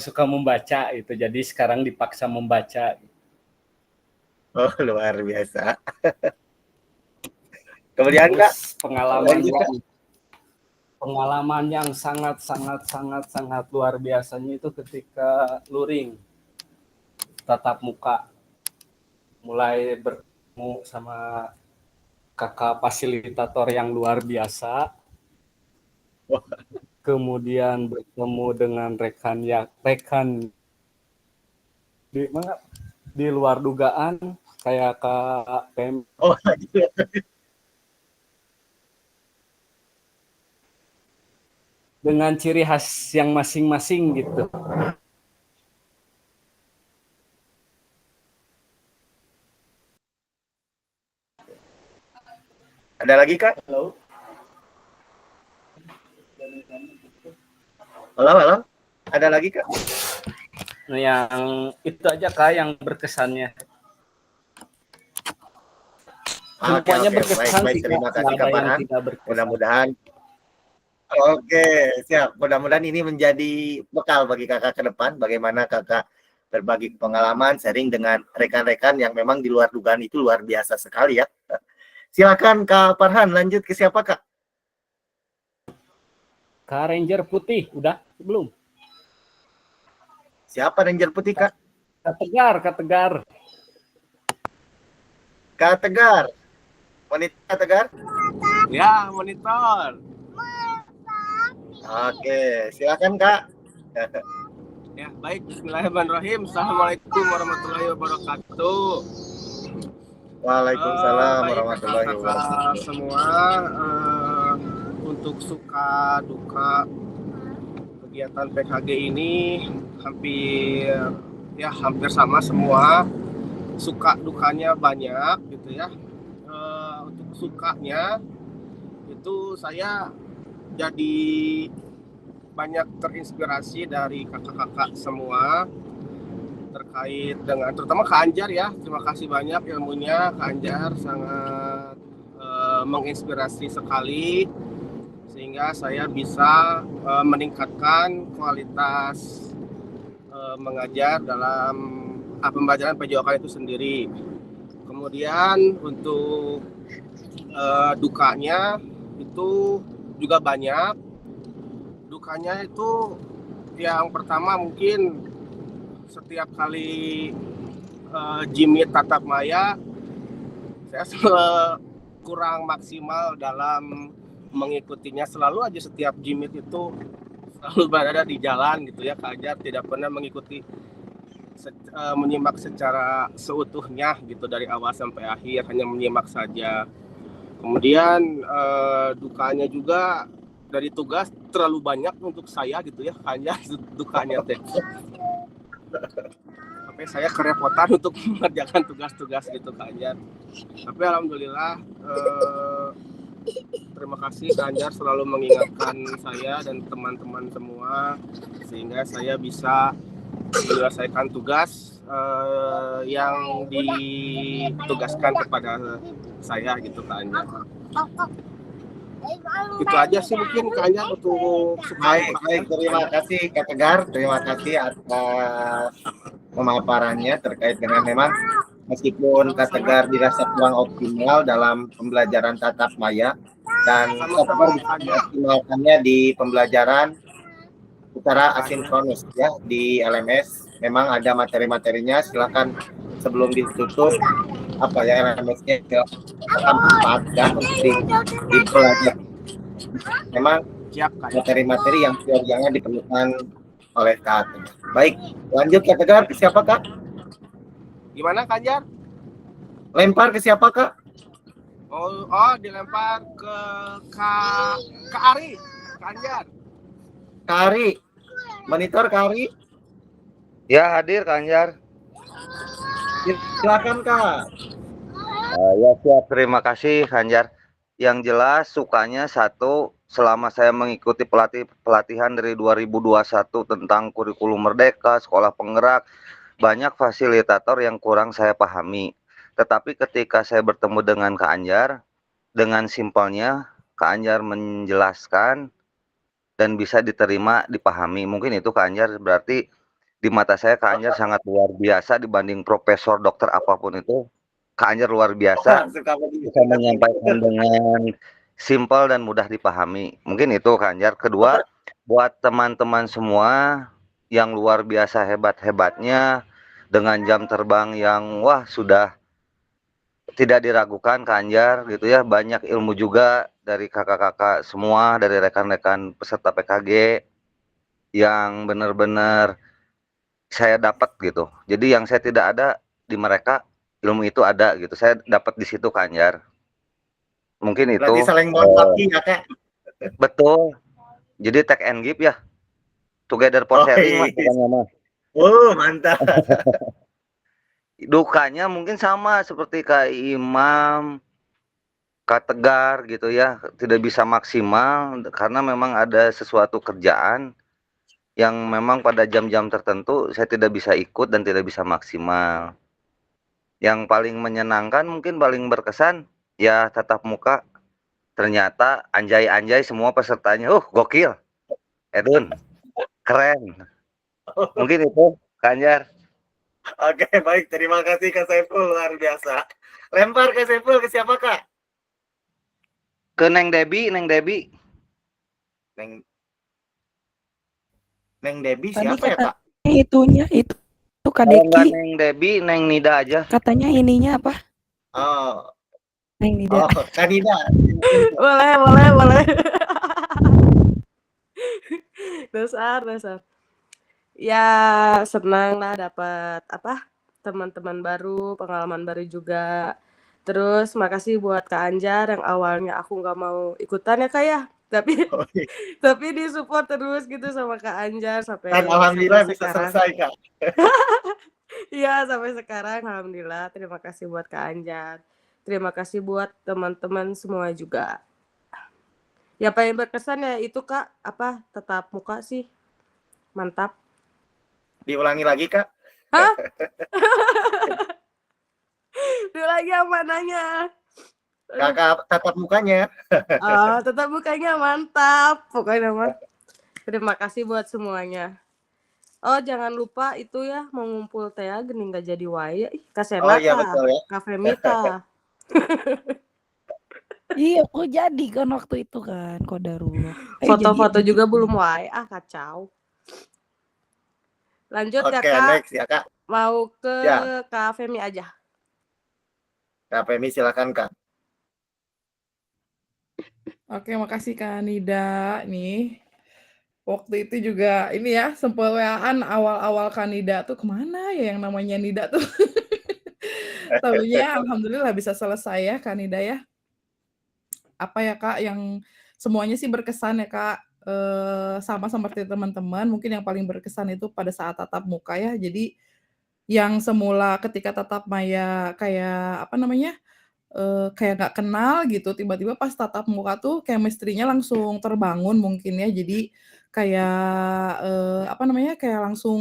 suka membaca itu. Jadi sekarang dipaksa membaca. Oh, luar biasa. Kemudian Kak, pengalaman yang sangat luar biasanya itu ketika luring tatap muka, mulai bertemu sama kakak fasilitator yang luar biasa, kemudian bertemu dengan rekan di luar dugaan kayak Kak Pem. oh, dengan ciri khas yang masing-masing gitu. Ada lagi Kak? Halo. Halo. Ada lagi Kak? Nah, yang itu aja Kak yang berkesannya. Semuanya berkesan Baik. sih Kak, Terima kasih nggak Kak ada yang Farhan. tidak berkesan. Mudah-mudahan Oke, siap. Mudah-mudahan ini menjadi bekal bagi kakak ke depan. Bagaimana kakak berbagi pengalaman, sharing dengan rekan-rekan yang memang di luar dugaan itu luar biasa sekali ya. Silakan Kak Farhan, lanjut ke siapa Kak? Kak Ranger putih, udah belum? Siapa Ranger Putih Kak? Kak Tegar. Kak Tegar. Wanita Tegar? Ya, monitor. Oke, silakan Kak. Ya, baik. Bismillahirrahmanirrahim. Assalamualaikum warahmatullahi wabarakatuh. Waalaikumsalam Baik, warahmatullahi kakak-kakak wabarakatuh. semua, untuk suka duka kegiatan PKG ini hampir sama semua. Suka dukanya banyak gitu ya. Untuk sukanya itu saya jadi banyak terinspirasi dari kakak-kakak semua terkait dengan terutama Kak Anjar ya. Terima kasih banyak ilmunya, Kak Anjar sangat menginspirasi sekali sehingga saya bisa meningkatkan kualitas mengajar dalam pembelajaran PJOK itu sendiri. Kemudian untuk dukanya itu juga banyak. Dukanya itu yang pertama mungkin setiap kali jimit tatap maya saya kurang maksimal dalam mengikutinya. Selalu aja setiap jimit itu selalu berada di jalan gitu ya. Kak Anjar tidak pernah mengikuti menyimak secara seutuhnya gitu dari awal sampai akhir, hanya menyimak saja. Kemudian dukanya juga dari tugas terlalu banyak untuk saya gitu ya, hanya dukanya teh. Sampai saya kerepotan untuk mengerjakan tugas-tugas gitu Kak Anjar. Tapi alhamdulillah terima kasih Kak Anjar selalu mengingatkan saya dan teman-teman semua sehingga saya bisa menyelesaikan tugas yang ditugaskan kepada saya gitu Kak Anjar. Itu aja sih mungkin Kak Anjar untuk Baik, terima kasih Kak Tegar, terima kasih atas pemaparannya terkait dengan memang meskipun Kak Tegar dirasa kurang optimal dalam pembelajaran tatap maya dan Kak Tegar bisa mengoptimalkannya di pembelajaran secara asinkronus ya di LMS. Memang ada materi-materinya, silakan sebelum ditutup LMS-nya silakan manfaatkan untuk dipelajari. Memang materi-materi yang jangan diperlukan oleh Kak Tegar. Baik, lanjut Kak Tegar, ke siapa Kak? Gimana Kak Anjar? Lempar ke siapa Kak? Oh dilempar ke Kak Ari, Kak Anjar. Kak Ari, monitor Kak Ari. Ya, hadir Kak Anjar. Silakan Kak. Ya siap, terima kasih Kak Anjar. Yang jelas sukanya satu, selama saya mengikuti pelatihan dari 2021 tentang kurikulum merdeka, sekolah penggerak, banyak fasilitator yang kurang saya pahami. Tetapi ketika saya bertemu dengan Kak Anjar, dengan simpelnya Kak Anjar menjelaskan dan bisa diterima, dipahami. Mungkin itu Kak Anjar berarti di mata saya Kak Anjar sangat luar biasa dibanding profesor, dokter apapun itu. Kak Anjar luar biasa bisa menyampaikan dengan simpel dan mudah dipahami. Mungkin itu Kak Anjar. Kedua, buat teman-teman semua yang luar biasa hebat-hebatnya dengan jam terbang yang sudah tidak diragukan Kak Anjar gitu ya. Banyak ilmu juga dari kakak-kakak semua, dari rekan-rekan peserta PKG yang benar-benar saya dapat gitu. Jadi yang saya tidak ada di mereka, ilmu itu ada gitu. Saya dapat di situ Kak Anjar. Mungkin itu. Berarti saling melengkapi ya Kak? Betul. Jadi take and give ya. Together for sharing Mas. Mantap. Dukanya mungkin sama seperti Kak Imam, Kak Tegar gitu ya, tidak bisa maksimal karena memang ada sesuatu kerjaan yang memang pada jam-jam tertentu saya tidak bisa ikut dan tidak bisa maksimal. Yang paling menyenangkan mungkin paling berkesan ya tatap muka. Ternyata anjay-anjay semua pesertanya. Gokil. Edun, keren. Mungkin itu, Kak Anjar. Oke, baik. Terima kasih Kak Saiful, luar biasa. Lempar Kak Saiful ke siapa Kak? Ke Neng Debi. Neng Debi Tadi siapa ya Kak? katanya itunya itu Kak Kalau nggak Deki. Neng Debi, Neng Nida aja. Katanya ininya apa? Oh, Neng Nida. Kak Nida. Boleh. Dasar. Ya, senang lah dapat teman-teman baru, pengalaman baru juga. Terus makasih buat Kak Anjar yang awalnya aku nggak mau ikutan ya Kak ya. Tapi disupport terus gitu sama Kak Anjar sampai Dan alhamdulillah bisa sekarang. selesai Kak. Iya, sampai sekarang alhamdulillah. Terima kasih buat Kak Anjar. Terima kasih buat teman-teman semua juga. Ya paling berkesan ya itu Kak, tatap muka sih. Mantap. Diulangi lagi Kak. Hah? Itu lagi yang mananya? Kakak tatap mukanya. Tatap mukanya mantap. Pokoknya mah. Terima kasih buat semuanya. Jangan lupa itu ya mau ngumpul teh geuning nggak jadi wae. Kak Sena, iya betul ya. Kak Femita. Iya, kok jadi kan waktu itu kan Kodarullah. Foto-foto juga belum wae. Kacau. Lanjut ya Oke, Kak. next ya Kak. Mau ke Ya. Kak Femi aja. Kak Femi silakan Kak. Oke, makasih Kak Nida nih. Waktu itu juga ini ya, sempet WA-an awal-awal Kak Nida tuh kemana ya yang namanya Nida tuh. Taunya alhamdulillah bisa selesai ya Kak Nida ya. Apa ya Kak, yang semuanya sih berkesan ya Kak, sama seperti teman-teman, mungkin yang paling berkesan itu pada saat tatap muka ya. Jadi, yang semula ketika tatap maya kayak, kayak nggak kenal gitu, tiba-tiba pas tatap muka tuh chemistry-nya langsung terbangun mungkin ya. Jadi, kayak, kayak langsung,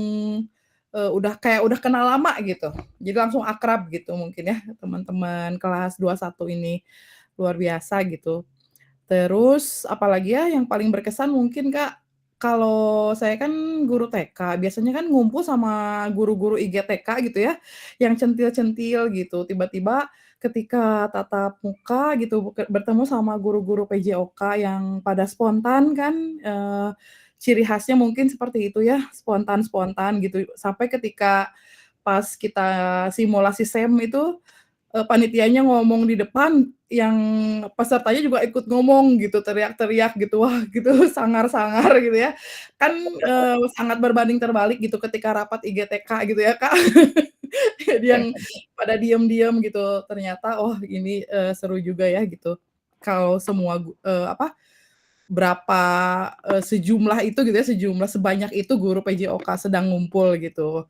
udah kenal lama gitu. Jadi langsung akrab gitu mungkin ya, teman-teman kelas 21 ini. Luar biasa gitu. Terus apalagi ya yang paling berkesan mungkin Kak, kalau saya kan guru TK, biasanya kan ngumpul sama guru-guru IGTK gitu ya, yang centil-centil gitu. Tiba-tiba ketika tatap muka gitu, bertemu sama guru-guru PJOK yang pada spontan kan, ciri khasnya mungkin seperti itu ya, spontan-spontan gitu. Sampai ketika pas kita simulasi SEM itu, panitianya ngomong di depan, yang pesertanya juga ikut ngomong gitu, teriak-teriak gitu, wah gitu sangar-sangar gitu ya. Kan, sangat berbanding terbalik gitu ketika rapat IGTK gitu ya, Kak. Jadi yang pada diem-diem gitu, ternyata ini, seru juga ya gitu. Kalau semua berapa, sejumlah itu gitu ya, sebanyak itu guru PJOK sedang ngumpul gitu.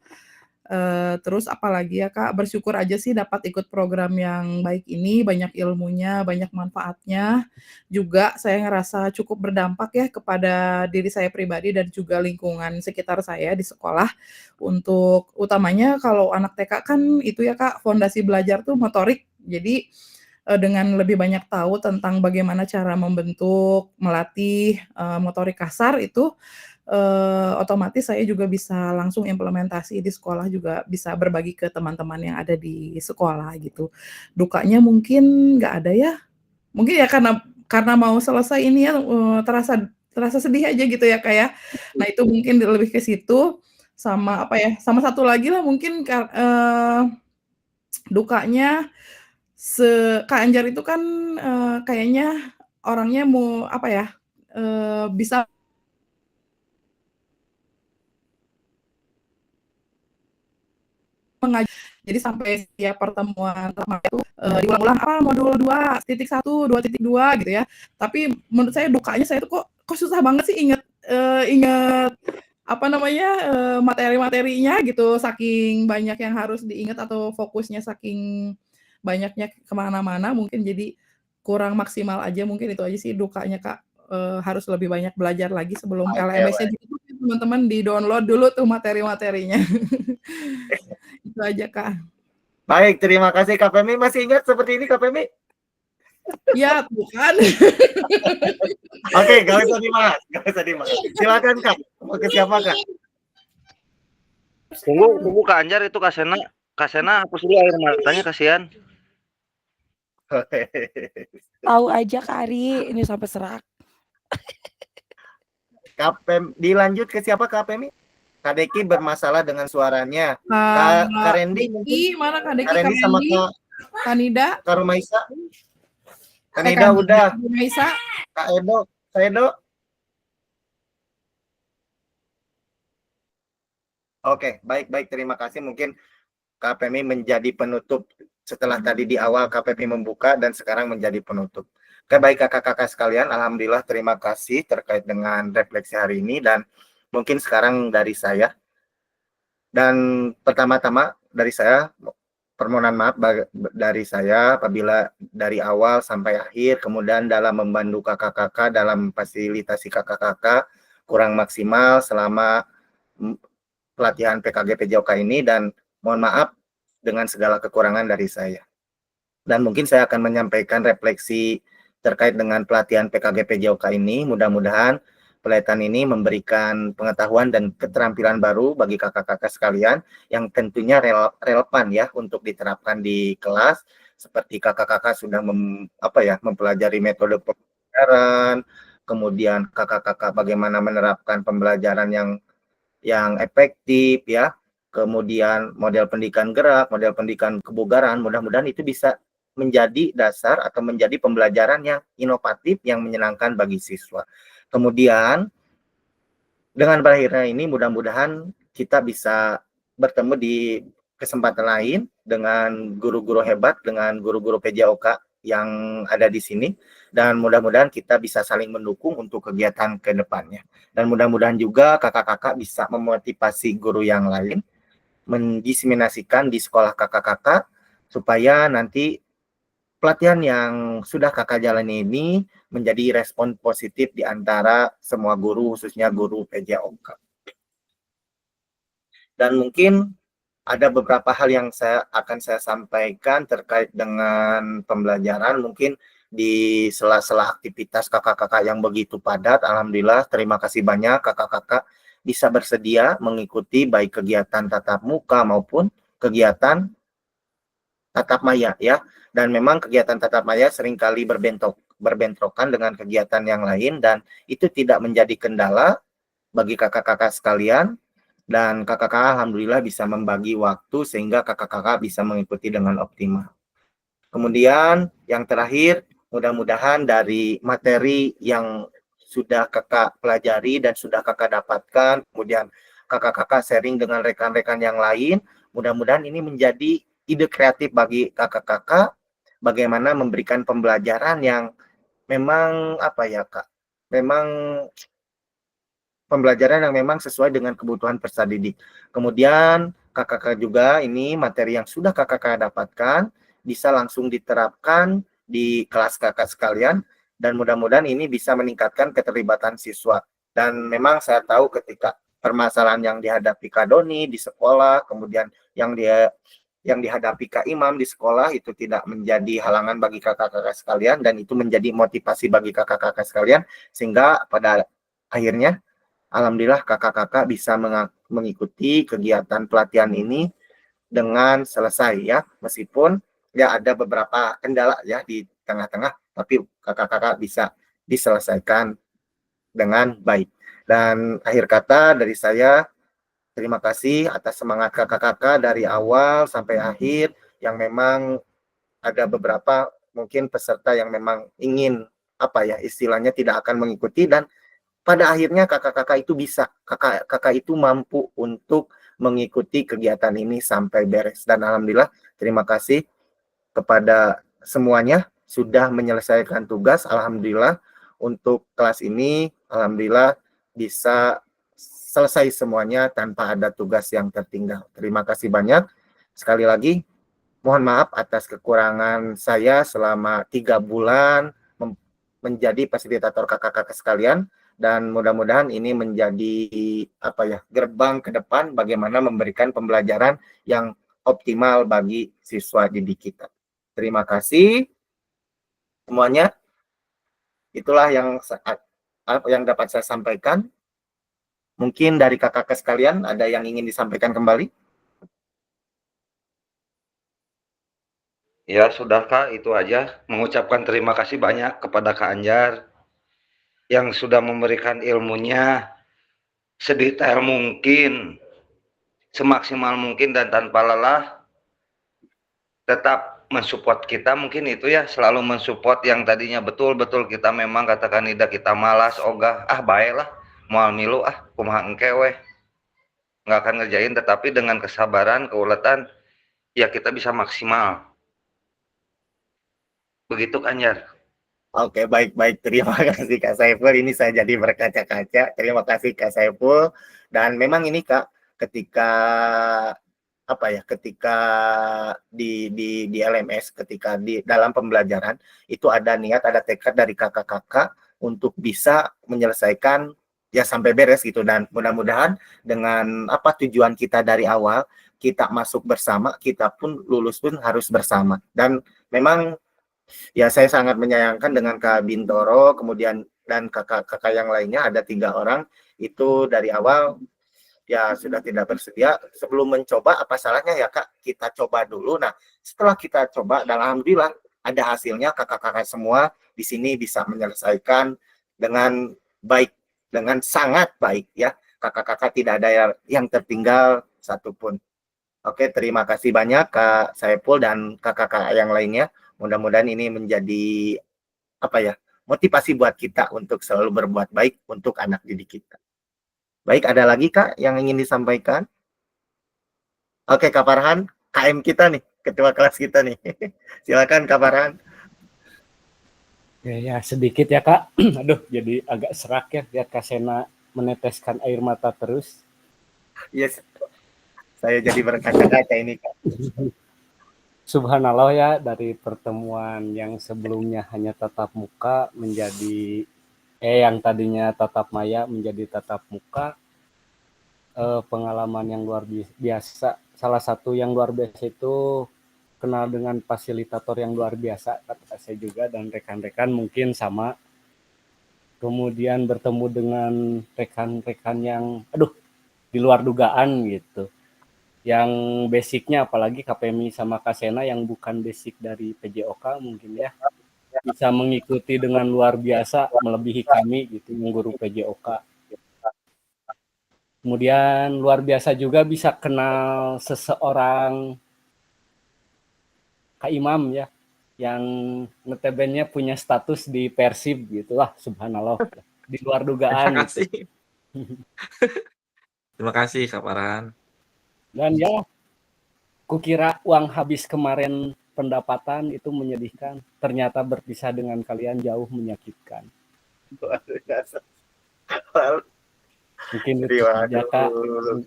Terus apalagi ya Kak, bersyukur aja sih dapat ikut program yang baik ini, banyak ilmunya, banyak manfaatnya. Juga saya ngerasa cukup berdampak ya kepada diri saya pribadi dan juga lingkungan sekitar saya di sekolah. Untuk utamanya kalau anak TK kan itu ya Kak, fondasi belajar tuh motorik. Jadi, dengan lebih banyak tahu tentang bagaimana cara membentuk, melatih, motorik kasar itu, otomatis saya juga bisa langsung implementasi di sekolah, juga bisa berbagi ke teman-teman yang ada di sekolah gitu. Dukanya mungkin nggak ada ya, mungkin ya karena mau selesai ini ya, terasa sedih aja gitu ya, Kak, ya. Nah itu mungkin lebih ke situ, sama sama satu lagi lah mungkin dukanya Kak Anjar itu kan, kayaknya orangnya bisa jadi sampai setiap pertemuan pertama itu, diulang-ulang, modul 2.1, 2.2 gitu ya. Tapi menurut saya dukanya saya tuh kok susah banget sih inget materi-materinya gitu, saking banyak yang harus diingat atau fokusnya saking banyaknya kemana mana mungkin jadi kurang maksimal aja, mungkin itu aja sih dukanya, Kak. Harus lebih banyak belajar lagi sebelum Oke, LMS-nya baik. ditutup ya teman-teman, di-download dulu tuh materi-materinya. Itu aja, Kak. Baik, terima kasih Kak Femi. Masih ingat seperti ini Kak Femi? Ya, tuh kan. Oke, gak usah dibahas, gak usah dibahas. Silakan Kak, mau ke siapa Kak? Tunggu Kak Anjar, itu Kak Sena hapus dulu air matanya, kasihan. Tahu aja Kak Ari, ini sampai serak. Kak Femi, dilanjut ke siapa Kak Femi? Kak Deki bermasalah dengan suaranya. Kak Rendi mungkin? Mana Kak Deki, Kak Rendi sama Kak Nida? Kak Rumaisa? Kak Nida udah. Rumaisa? Kak Edo? Oke, baik. Terima kasih. Mungkin Kak Femi menjadi penutup setelah tadi di awal Kak Femi membuka dan sekarang menjadi penutup. Oke, baik kakak-kakak sekalian, alhamdulillah terima kasih terkait dengan refleksi hari ini dan mungkin sekarang dari saya. Dan pertama-tama dari saya permohonan maaf dari saya apabila dari awal sampai akhir kemudian dalam membantu kakak-kakak dalam fasilitasi kakak-kakak kurang maksimal selama pelatihan PKG PJOK ini dan mohon maaf dengan segala kekurangan dari saya. Dan mungkin saya akan menyampaikan refleksi terkait dengan pelatihan PKG PJOK ini. Mudah-mudahan pelatihan ini memberikan pengetahuan dan keterampilan baru bagi kakak-kakak sekalian yang tentunya relevan ya untuk diterapkan di kelas. Seperti kakak-kakak sudah mempelajari metode pembelajaran, kemudian kakak-kakak bagaimana menerapkan pembelajaran yang efektif ya. Kemudian model pendidikan gerak, model pendidikan kebugaran, mudah-mudahan itu bisa menjadi dasar atau menjadi pembelajaran yang inovatif, yang menyenangkan bagi siswa. Kemudian, dengan berakhirnya ini, mudah-mudahan kita bisa bertemu di kesempatan lain dengan guru-guru hebat, dengan guru-guru PJOK yang ada di sini, dan mudah-mudahan kita bisa saling mendukung untuk kegiatan ke depannya. Dan mudah-mudahan juga kakak-kakak bisa memotivasi guru yang lain, mendiseminasikan di sekolah kakak-kakak supaya nanti pelatihan yang sudah kakak jalani ini menjadi respon positif di antara semua guru, khususnya guru PJOK. Dan mungkin ada beberapa hal yang akan saya sampaikan terkait dengan pembelajaran, mungkin di sela-sela aktivitas kakak-kakak yang begitu padat. Alhamdulillah, terima kasih banyak kakak-kakak bisa bersedia mengikuti baik kegiatan tatap muka maupun kegiatan tatap maya ya. Dan memang kegiatan tatap maya seringkali berbentrokan dengan kegiatan yang lain dan itu tidak menjadi kendala bagi kakak-kakak sekalian dan kakak-kakak alhamdulillah bisa membagi waktu sehingga kakak-kakak bisa mengikuti dengan optimal. Kemudian yang terakhir, mudah-mudahan dari materi yang sudah kakak pelajari dan sudah kakak dapatkan, kemudian kakak-kakak sharing dengan rekan-rekan yang lain, mudah-mudahan ini menjadi ide kreatif bagi kakak-kakak bagaimana memberikan pembelajaran yang memang memang pembelajaran yang memang sesuai dengan kebutuhan peserta didik. Kemudian kakak-kakak juga ini materi yang sudah kakak-kakak dapatkan bisa langsung diterapkan di kelas kakak sekalian dan mudah-mudahan ini bisa meningkatkan keterlibatan siswa. Dan memang saya tahu ketika permasalahan yang dihadapi Kak Doni di sekolah, kemudian yang dihadapi Kak Imam di sekolah itu tidak menjadi halangan bagi kakak-kakak sekalian dan itu menjadi motivasi bagi kakak-kakak sekalian sehingga pada akhirnya alhamdulillah kakak-kakak bisa mengikuti kegiatan pelatihan ini dengan selesai ya, meskipun ya ada beberapa kendala ya di tengah-tengah, tapi kakak-kakak bisa diselesaikan dengan baik. Dan akhir kata dari saya, terima kasih atas semangat kakak-kakak dari awal sampai akhir yang memang ada beberapa mungkin peserta yang memang ingin istilahnya tidak akan mengikuti dan pada akhirnya kakak-kakak itu bisa, kakak itu mampu untuk mengikuti kegiatan ini sampai beres. Dan alhamdulillah terima kasih kepada semuanya sudah menyelesaikan tugas. Alhamdulillah untuk kelas ini, alhamdulillah bisa selesai semuanya tanpa ada tugas yang tertinggal. Terima kasih banyak. Sekali lagi, Mohon maaf atas kekurangan saya selama 3 bulan menjadi fasilitator kakak-kakak sekalian, dan mudah-mudahan ini menjadi gerbang ke depan bagaimana memberikan pembelajaran yang optimal bagi siswa didik kita. Terima kasih semuanya. Itulah yang dapat saya sampaikan. Mungkin dari kakak-kakak sekalian ada yang ingin disampaikan kembali? Ya sudah Kak, itu aja. Mengucapkan terima kasih banyak kepada Kak Anjar yang sudah memberikan ilmunya sedetail mungkin, semaksimal mungkin, dan tanpa lelah tetap mensupport kita. Mungkin itu ya, selalu mensupport yang tadinya betul-betul kita memang katakan tidak, kita malas, ogah, baiklah, moal milu, kumaha engke weh, nggak akan ngerjain, tetapi dengan kesabaran, keuletan, ya kita bisa maksimal. Begitu Kak Anjar. Oke, baik-baik. Terima kasih Kak Saiful. Ini saya jadi berkaca-kaca. Terima kasih Kak Saiful. Dan memang ini Kak, ketika ketika di LMS, ketika di dalam pembelajaran itu ada niat, ada tekad dari kakak-kakak untuk bisa menyelesaikan ya sampai beres gitu, dan mudah-mudahan dengan tujuan kita dari awal, kita masuk bersama, kita pun lulus pun harus bersama. Dan memang ya saya sangat menyayangkan dengan Kak Bintoro, kemudian dan kakak-kakak yang lainnya, ada 3 orang itu dari awal ya sudah tidak bersedia. Sebelum mencoba, apa salahnya ya Kak, kita coba dulu. Nah, setelah kita coba, dan alhamdulillah ada hasilnya, kakak-kakak semua di sini bisa menyelesaikan dengan baik, dengan sangat baik ya. Kakak-kakak tidak ada yang tertinggal satupun. Oke, terima kasih banyak Kak Saiful dan kakak-kakak yang lainnya. Mudah-mudahan ini menjadi motivasi buat kita untuk selalu berbuat baik untuk anak didik kita. Baik, ada lagi Kak yang ingin disampaikan? Oke, Kak Farhan, KM kita nih, ketua kelas kita nih. Silakan Kak Farhan. Ya sedikit ya Kak. Aduh, jadi agak serak ya lihat Kak Sena meneteskan air mata terus. Yes, saya jadi berkaca-kaca ini Kak. Subhanallah ya, dari pertemuan yang sebelumnya hanya tatap muka menjadi yang tadinya tatap maya menjadi tatap muka, pengalaman yang luar biasa. Salah satu yang luar biasa itu kenal dengan fasilitator yang luar biasa, kata saya juga, dan rekan-rekan mungkin sama. Kemudian bertemu dengan rekan-rekan yang di luar dugaan gitu. Yang basicnya apalagi KPMI sama Kasena yang bukan basic dari PJOK mungkin ya, bisa mengikuti dengan luar biasa, melebihi kami gitu yang guru PJOK. Kemudian luar biasa juga bisa kenal seseorang Kak Imam ya, yang notabene punya status di Persib gitu lah, subhanallah, di luar dugaan. Terima kasih. Gitu. Terima kasih Kak Farhan. Dan ya, kukira uang habis kemarin pendapatan itu menyedihkan. Ternyata berpisah dengan kalian jauh menyakitkan. Mungkin itu saja Kak.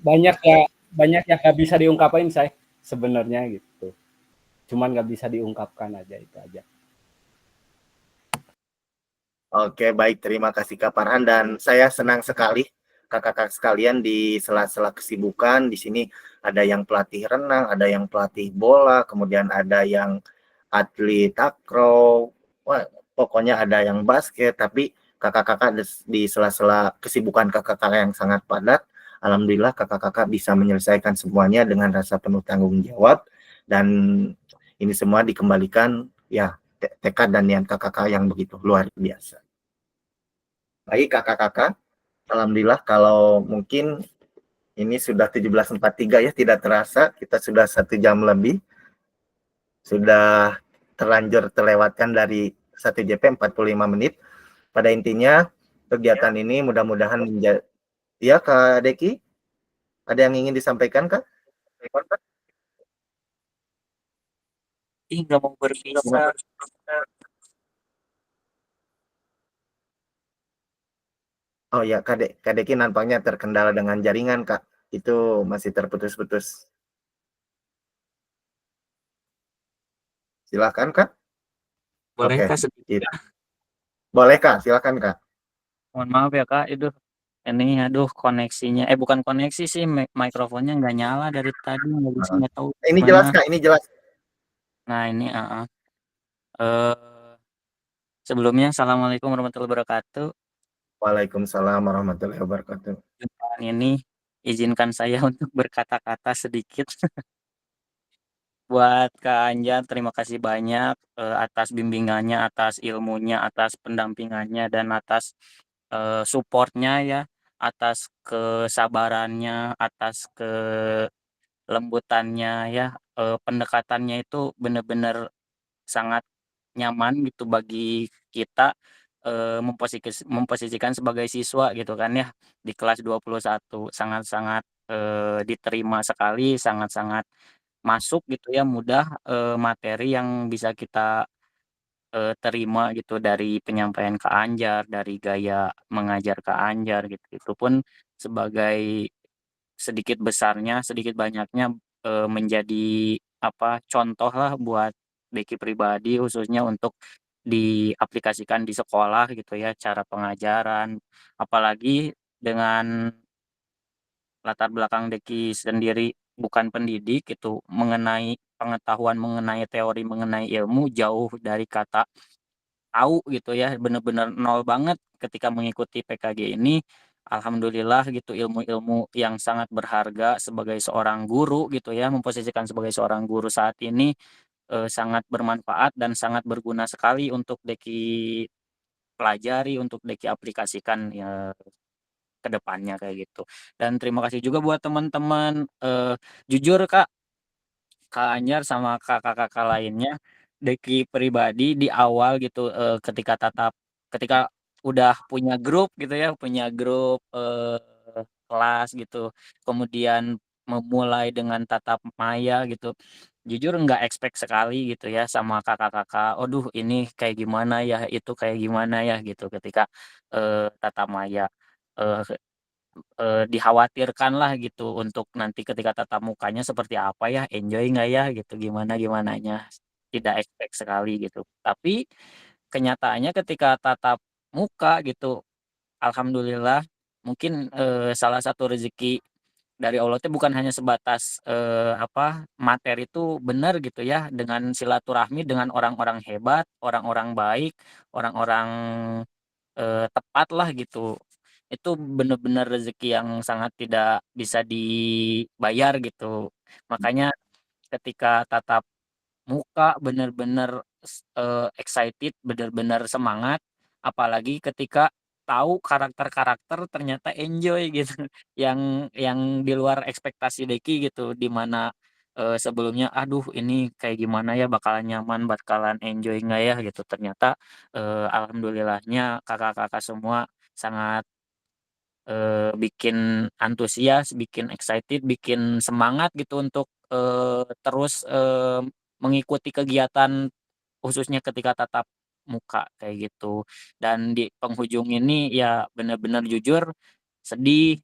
Banyak yang gak bisa diungkapin saya sebenarnya gitu. Cuman gak bisa diungkapkan aja, itu aja. Oke, baik. Terima kasih Kak Farhan, dan saya senang sekali kakak-kakak sekalian di sela-sela kesibukan. Di sini ada yang pelatih renang, ada yang pelatih bola, kemudian ada yang atlet takraw, pokoknya ada yang basket. Tapi kakak-kakak di sela-sela kesibukan kakak-kakak yang sangat padat, alhamdulillah kakak-kakak bisa menyelesaikan semuanya dengan rasa penuh tanggung jawab, dan ini semua dikembalikan ya tekad dan niat kakak-kakak yang begitu luar biasa. Baik kakak-kakak, alhamdulillah kalau mungkin ini sudah 17.43 ya, tidak terasa kita sudah 1 jam lebih. Sudah terlanjur terlewatkan dari 1 JP 45 menit. Pada intinya kegiatan ini mudah-mudahan menjadi ya Kak Deki, ada yang ingin disampaikan Kak? Nggak mau berpisah. Oh ya, Kak Deki nampaknya terkendala dengan jaringan Kak. Itu masih terputus-putus. Silakan Kak. Boleh Oke. Kak sedikit? Boleh Kak, silakan Kak. Mohon maaf ya Kak, itu ini aduh koneksinya, bukan koneksi sih, mikrofonnya nggak nyala dari tadi, nggak tahu Ini gimana. jelas Kak, ini jelas. Nah ini, sebelumnya Assalamualaikum warahmatullahi wabarakatuh. Waalaikumsalam warahmatullahi wabarakatuh. Ini izinkan saya untuk berkata-kata sedikit. Buat Kak Anjar, terima kasih banyak atas bimbingannya, atas ilmunya, atas pendampingannya, dan atas supportnya ya, atas kesabarannya, atas kelembutannya ya, pendekatannya itu benar-benar sangat nyaman gitu bagi kita, memposisikan sebagai siswa gitu kan ya, di kelas 21 sangat-sangat diterima sekali, sangat-sangat masuk gitu ya, mudah materi yang bisa kita terima gitu dari penyampaian Kak Anjar, dari gaya mengajar Kak Anjar gitu. Itu pun sebagai sedikit besarnya, sedikit banyaknya menjadi contoh lah buat Deki pribadi khususnya untuk diaplikasikan di sekolah gitu ya, cara pengajaran. Apalagi dengan latar belakang Deki sendiri bukan pendidik itu, mengenai pengetahuan mengenai teori, mengenai ilmu jauh dari kata tahu gitu ya, bener-bener nol banget ketika mengikuti PKG ini. Alhamdulillah gitu, ilmu-ilmu yang sangat berharga sebagai seorang guru gitu ya, memposisikan sebagai seorang guru saat ini sangat bermanfaat dan sangat berguna sekali untuk Deki pelajari, untuk Deki aplikasikan ya ke depannya kayak gitu. Dan terima kasih juga buat teman-teman, jujur Kak Anjar sama kakak-kakak lainnya, Deki pribadi di awal gitu, ketika udah punya grup gitu ya, punya grup, kelas gitu, kemudian memulai dengan tatap maya gitu, jujur nggak expect sekali gitu ya sama kakak-kakak, "Aduh ini kayak gimana ya, itu kayak gimana ya," gitu ketika tatap maya. Eee Dikhawatirkan lah gitu untuk nanti ketika tatap mukanya seperti apa ya, enjoy nggak ya gitu, gimana-gimananya, tidak expect sekali gitu. Tapi kenyataannya ketika tatap muka gitu, alhamdulillah mungkin salah satu rezeki dari Allah itu bukan hanya sebatas materi itu benar gitu ya, dengan silaturahmi dengan orang-orang hebat, orang-orang baik, orang-orang tepat lah gitu. Itu bener-bener rezeki yang sangat tidak bisa dibayar gitu. Makanya ketika tatap muka bener-bener excited, bener-bener semangat, apalagi ketika tahu karakter-karakter ternyata enjoy gitu, yang di luar ekspektasi Deki gitu, di mana sebelumnya, "Aduh ini kayak gimana ya, bakalan nyaman, bakalan enjoy nggak ya?" Gitu. Ternyata alhamdulillahnya kakak-kakak semua sangat bikin antusias, bikin excited, bikin semangat gitu untuk terus mengikuti kegiatan khususnya ketika tatap muka kayak gitu. Dan di penghujung ini ya benar-benar jujur sedih,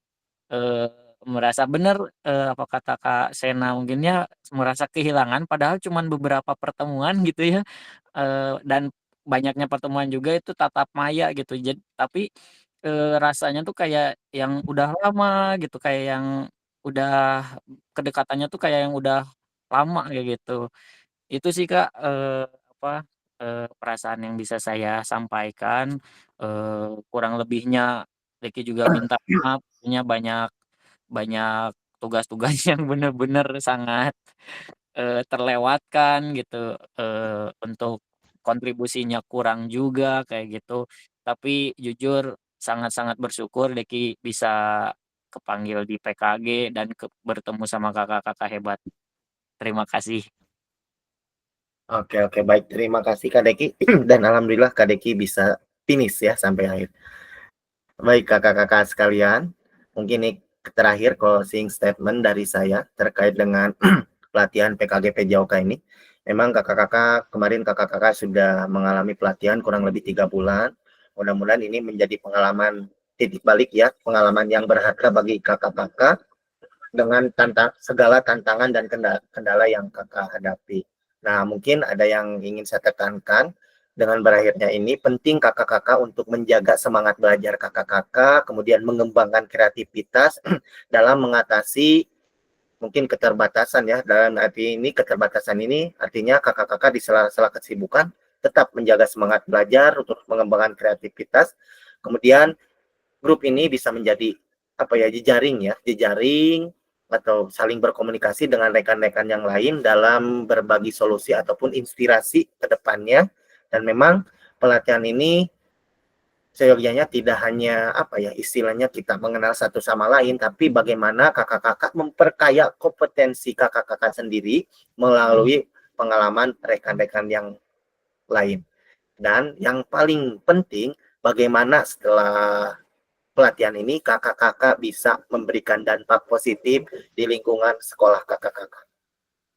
eee, merasa bener, apa kata Kak Sena mungkin ya, merasa kehilangan padahal cuman beberapa pertemuan gitu ya, dan banyaknya pertemuan juga itu tatap maya gitu. Tapi rasanya tuh kayak yang udah lama gitu, kayak yang udah kedekatannya tuh kayak yang udah lama kayak gitu. Itu sih Kak, perasaan yang bisa saya sampaikan, kurang lebihnya Ricky juga minta maaf, punya banyak banyak tugas-tugas yang bener-bener sangat terlewatkan gitu, untuk kontribusinya kurang juga kayak gitu. Tapi jujur sangat-sangat bersyukur Deki bisa kepanggil di PKG dan bertemu sama kakak-kakak hebat. Terima kasih. Oke, baik. Terima kasih Kak Deki. Dan alhamdulillah Kak Deki bisa finish ya sampai akhir. Baik kakak-kakak sekalian, mungkin ini terakhir closing statement dari saya terkait dengan pelatihan PKG PJOK ini. Memang kakak-kakak, kemarin kakak-kakak sudah mengalami pelatihan kurang lebih 3 bulan. Mudah-mudahan ini menjadi pengalaman titik balik ya, pengalaman yang berharga bagi kakak-kakak dengan segala tantangan dan kendala yang kakak hadapi. Nah, mungkin ada yang ingin saya tekankan dengan berakhirnya ini, penting kakak-kakak untuk menjaga semangat belajar kakak-kakak, kemudian mengembangkan kreativitas dalam mengatasi mungkin keterbatasan ya. Dalam arti ini, keterbatasan ini artinya kakak-kakak di sela-sela kesibukan tetap menjaga semangat belajar untuk mengembangkan kreativitas. Kemudian grup ini bisa menjadi jejaring atau saling berkomunikasi dengan rekan-rekan yang lain dalam berbagi solusi ataupun inspirasi ke depannya. Dan memang pelatihan ini seyogianya tidak hanya istilahnya kita mengenal satu sama lain, tapi bagaimana kakak-kakak memperkaya kompetensi kakak-kakak sendiri melalui pengalaman rekan-rekan yang lain. Dan yang paling penting, bagaimana setelah pelatihan ini kakak-kakak bisa memberikan dampak positif di lingkungan sekolah kakak-kakak.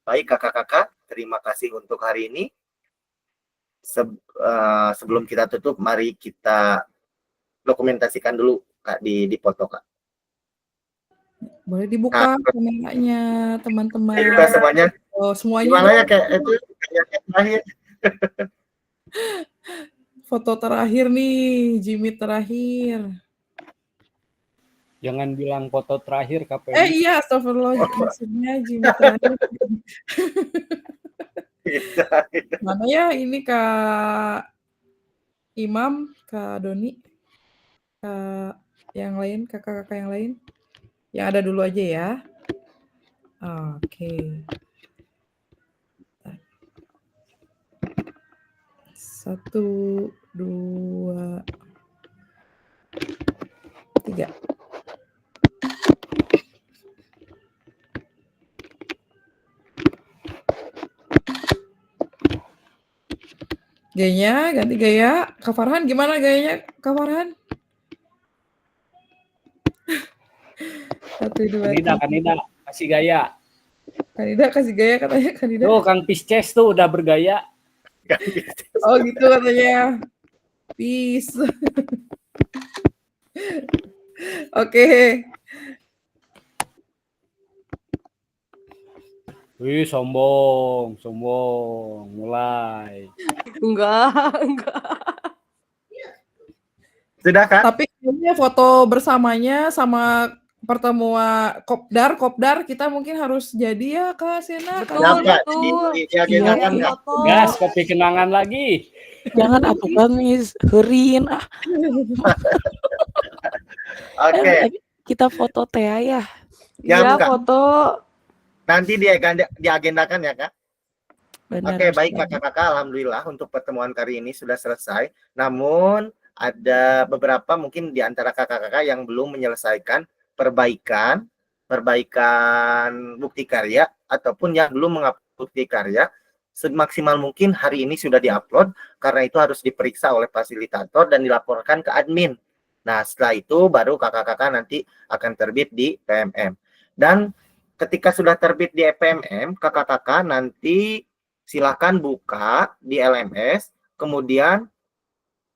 Baik kakak-kakak, terima kasih untuk hari ini. Sebelum kita tutup, mari kita dokumentasikan dulu Kak di foto Kak. Boleh dibuka kameranya teman-teman. Dibuka semuanya. Oh, semuanya. Gimana ya kayak itu kayaknya terakhir. Foto terakhir nih, Jimmy terakhir. Jangan bilang foto terakhir KPM. Iya, astagfirullah, maksudnya Jimmy terakhir. Mana ya ini Kak Imam, Kak Doni, Kak yang lain, kakak-kakak yang lain. Yang ada dulu aja ya. Oke. 1, 2, 3. Gayanya, ganti gaya. Kak Farhan gimana gayanya, Kak Farhan? 1, 2, 3. Kanida, kasih gaya. Kanida kasih gaya katanya, Kanida. Tuh, Kang Pisces tuh udah bergaya. Oh gitu katanya. Peace. Oke. Wih, sombong. Mulai. Enggak. Sudah Kak? Tapi kayaknya foto bersamanya sama pertemuan kopdar kita mungkin harus jadi ya Kak Sena. Betul. Gas, kopi kenangan lagi. Jangan atuh Kang heurin ah. Oke. Kita foto teh ya. Iya, foto. Nanti diagendakan ya Kak. Benar, Oke, baik kakak-kakak, alhamdulillah untuk pertemuan kali ini sudah selesai. Namun ada beberapa mungkin di antara kakak-kakak yang belum menyelesaikan perbaikan bukti karya ataupun yang belum mengupload bukti karya. Semaksimal mungkin hari ini sudah diupload, karena itu harus diperiksa oleh fasilitator dan dilaporkan ke admin. Nah, setelah itu baru kakak-kakak nanti akan terbit di PMM. Dan ketika sudah terbit di PMM, kakak-kakak nanti silakan buka di LMS, kemudian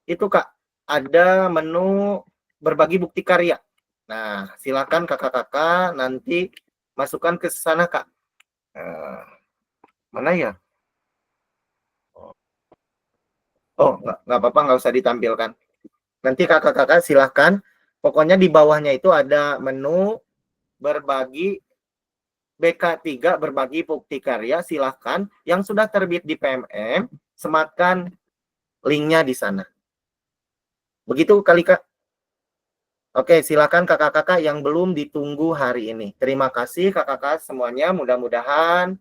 itu Kak, ada menu berbagi bukti karya. Nah, silakan kakak-kakak nanti masukkan ke sana Kak. Mana ya? Oh, nggak apa-apa, nggak usah ditampilkan. Nanti kakak-kakak silakan, pokoknya di bawahnya itu ada menu berbagi BK3 berbagi bukti karya, silahkan yang sudah terbit di PMM sematkan linknya di sana. Begitu kali Kak. Oke, silakan kakak-kakak yang belum ditunggu hari ini. Terima kasih kakak-kakak semuanya. Mudah-mudahan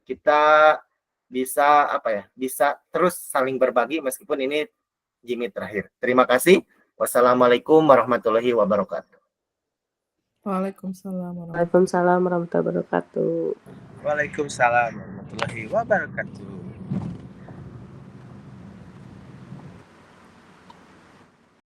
kita bisa bisa terus saling berbagi meskipun ini Jimmy terakhir. Terima kasih. Wassalamualaikum warahmatullahi wabarakatuh. Waalaikumsalam warahmatullahi wabarakatuh. Waalaikumsalam warahmatullahi wabarakatuh.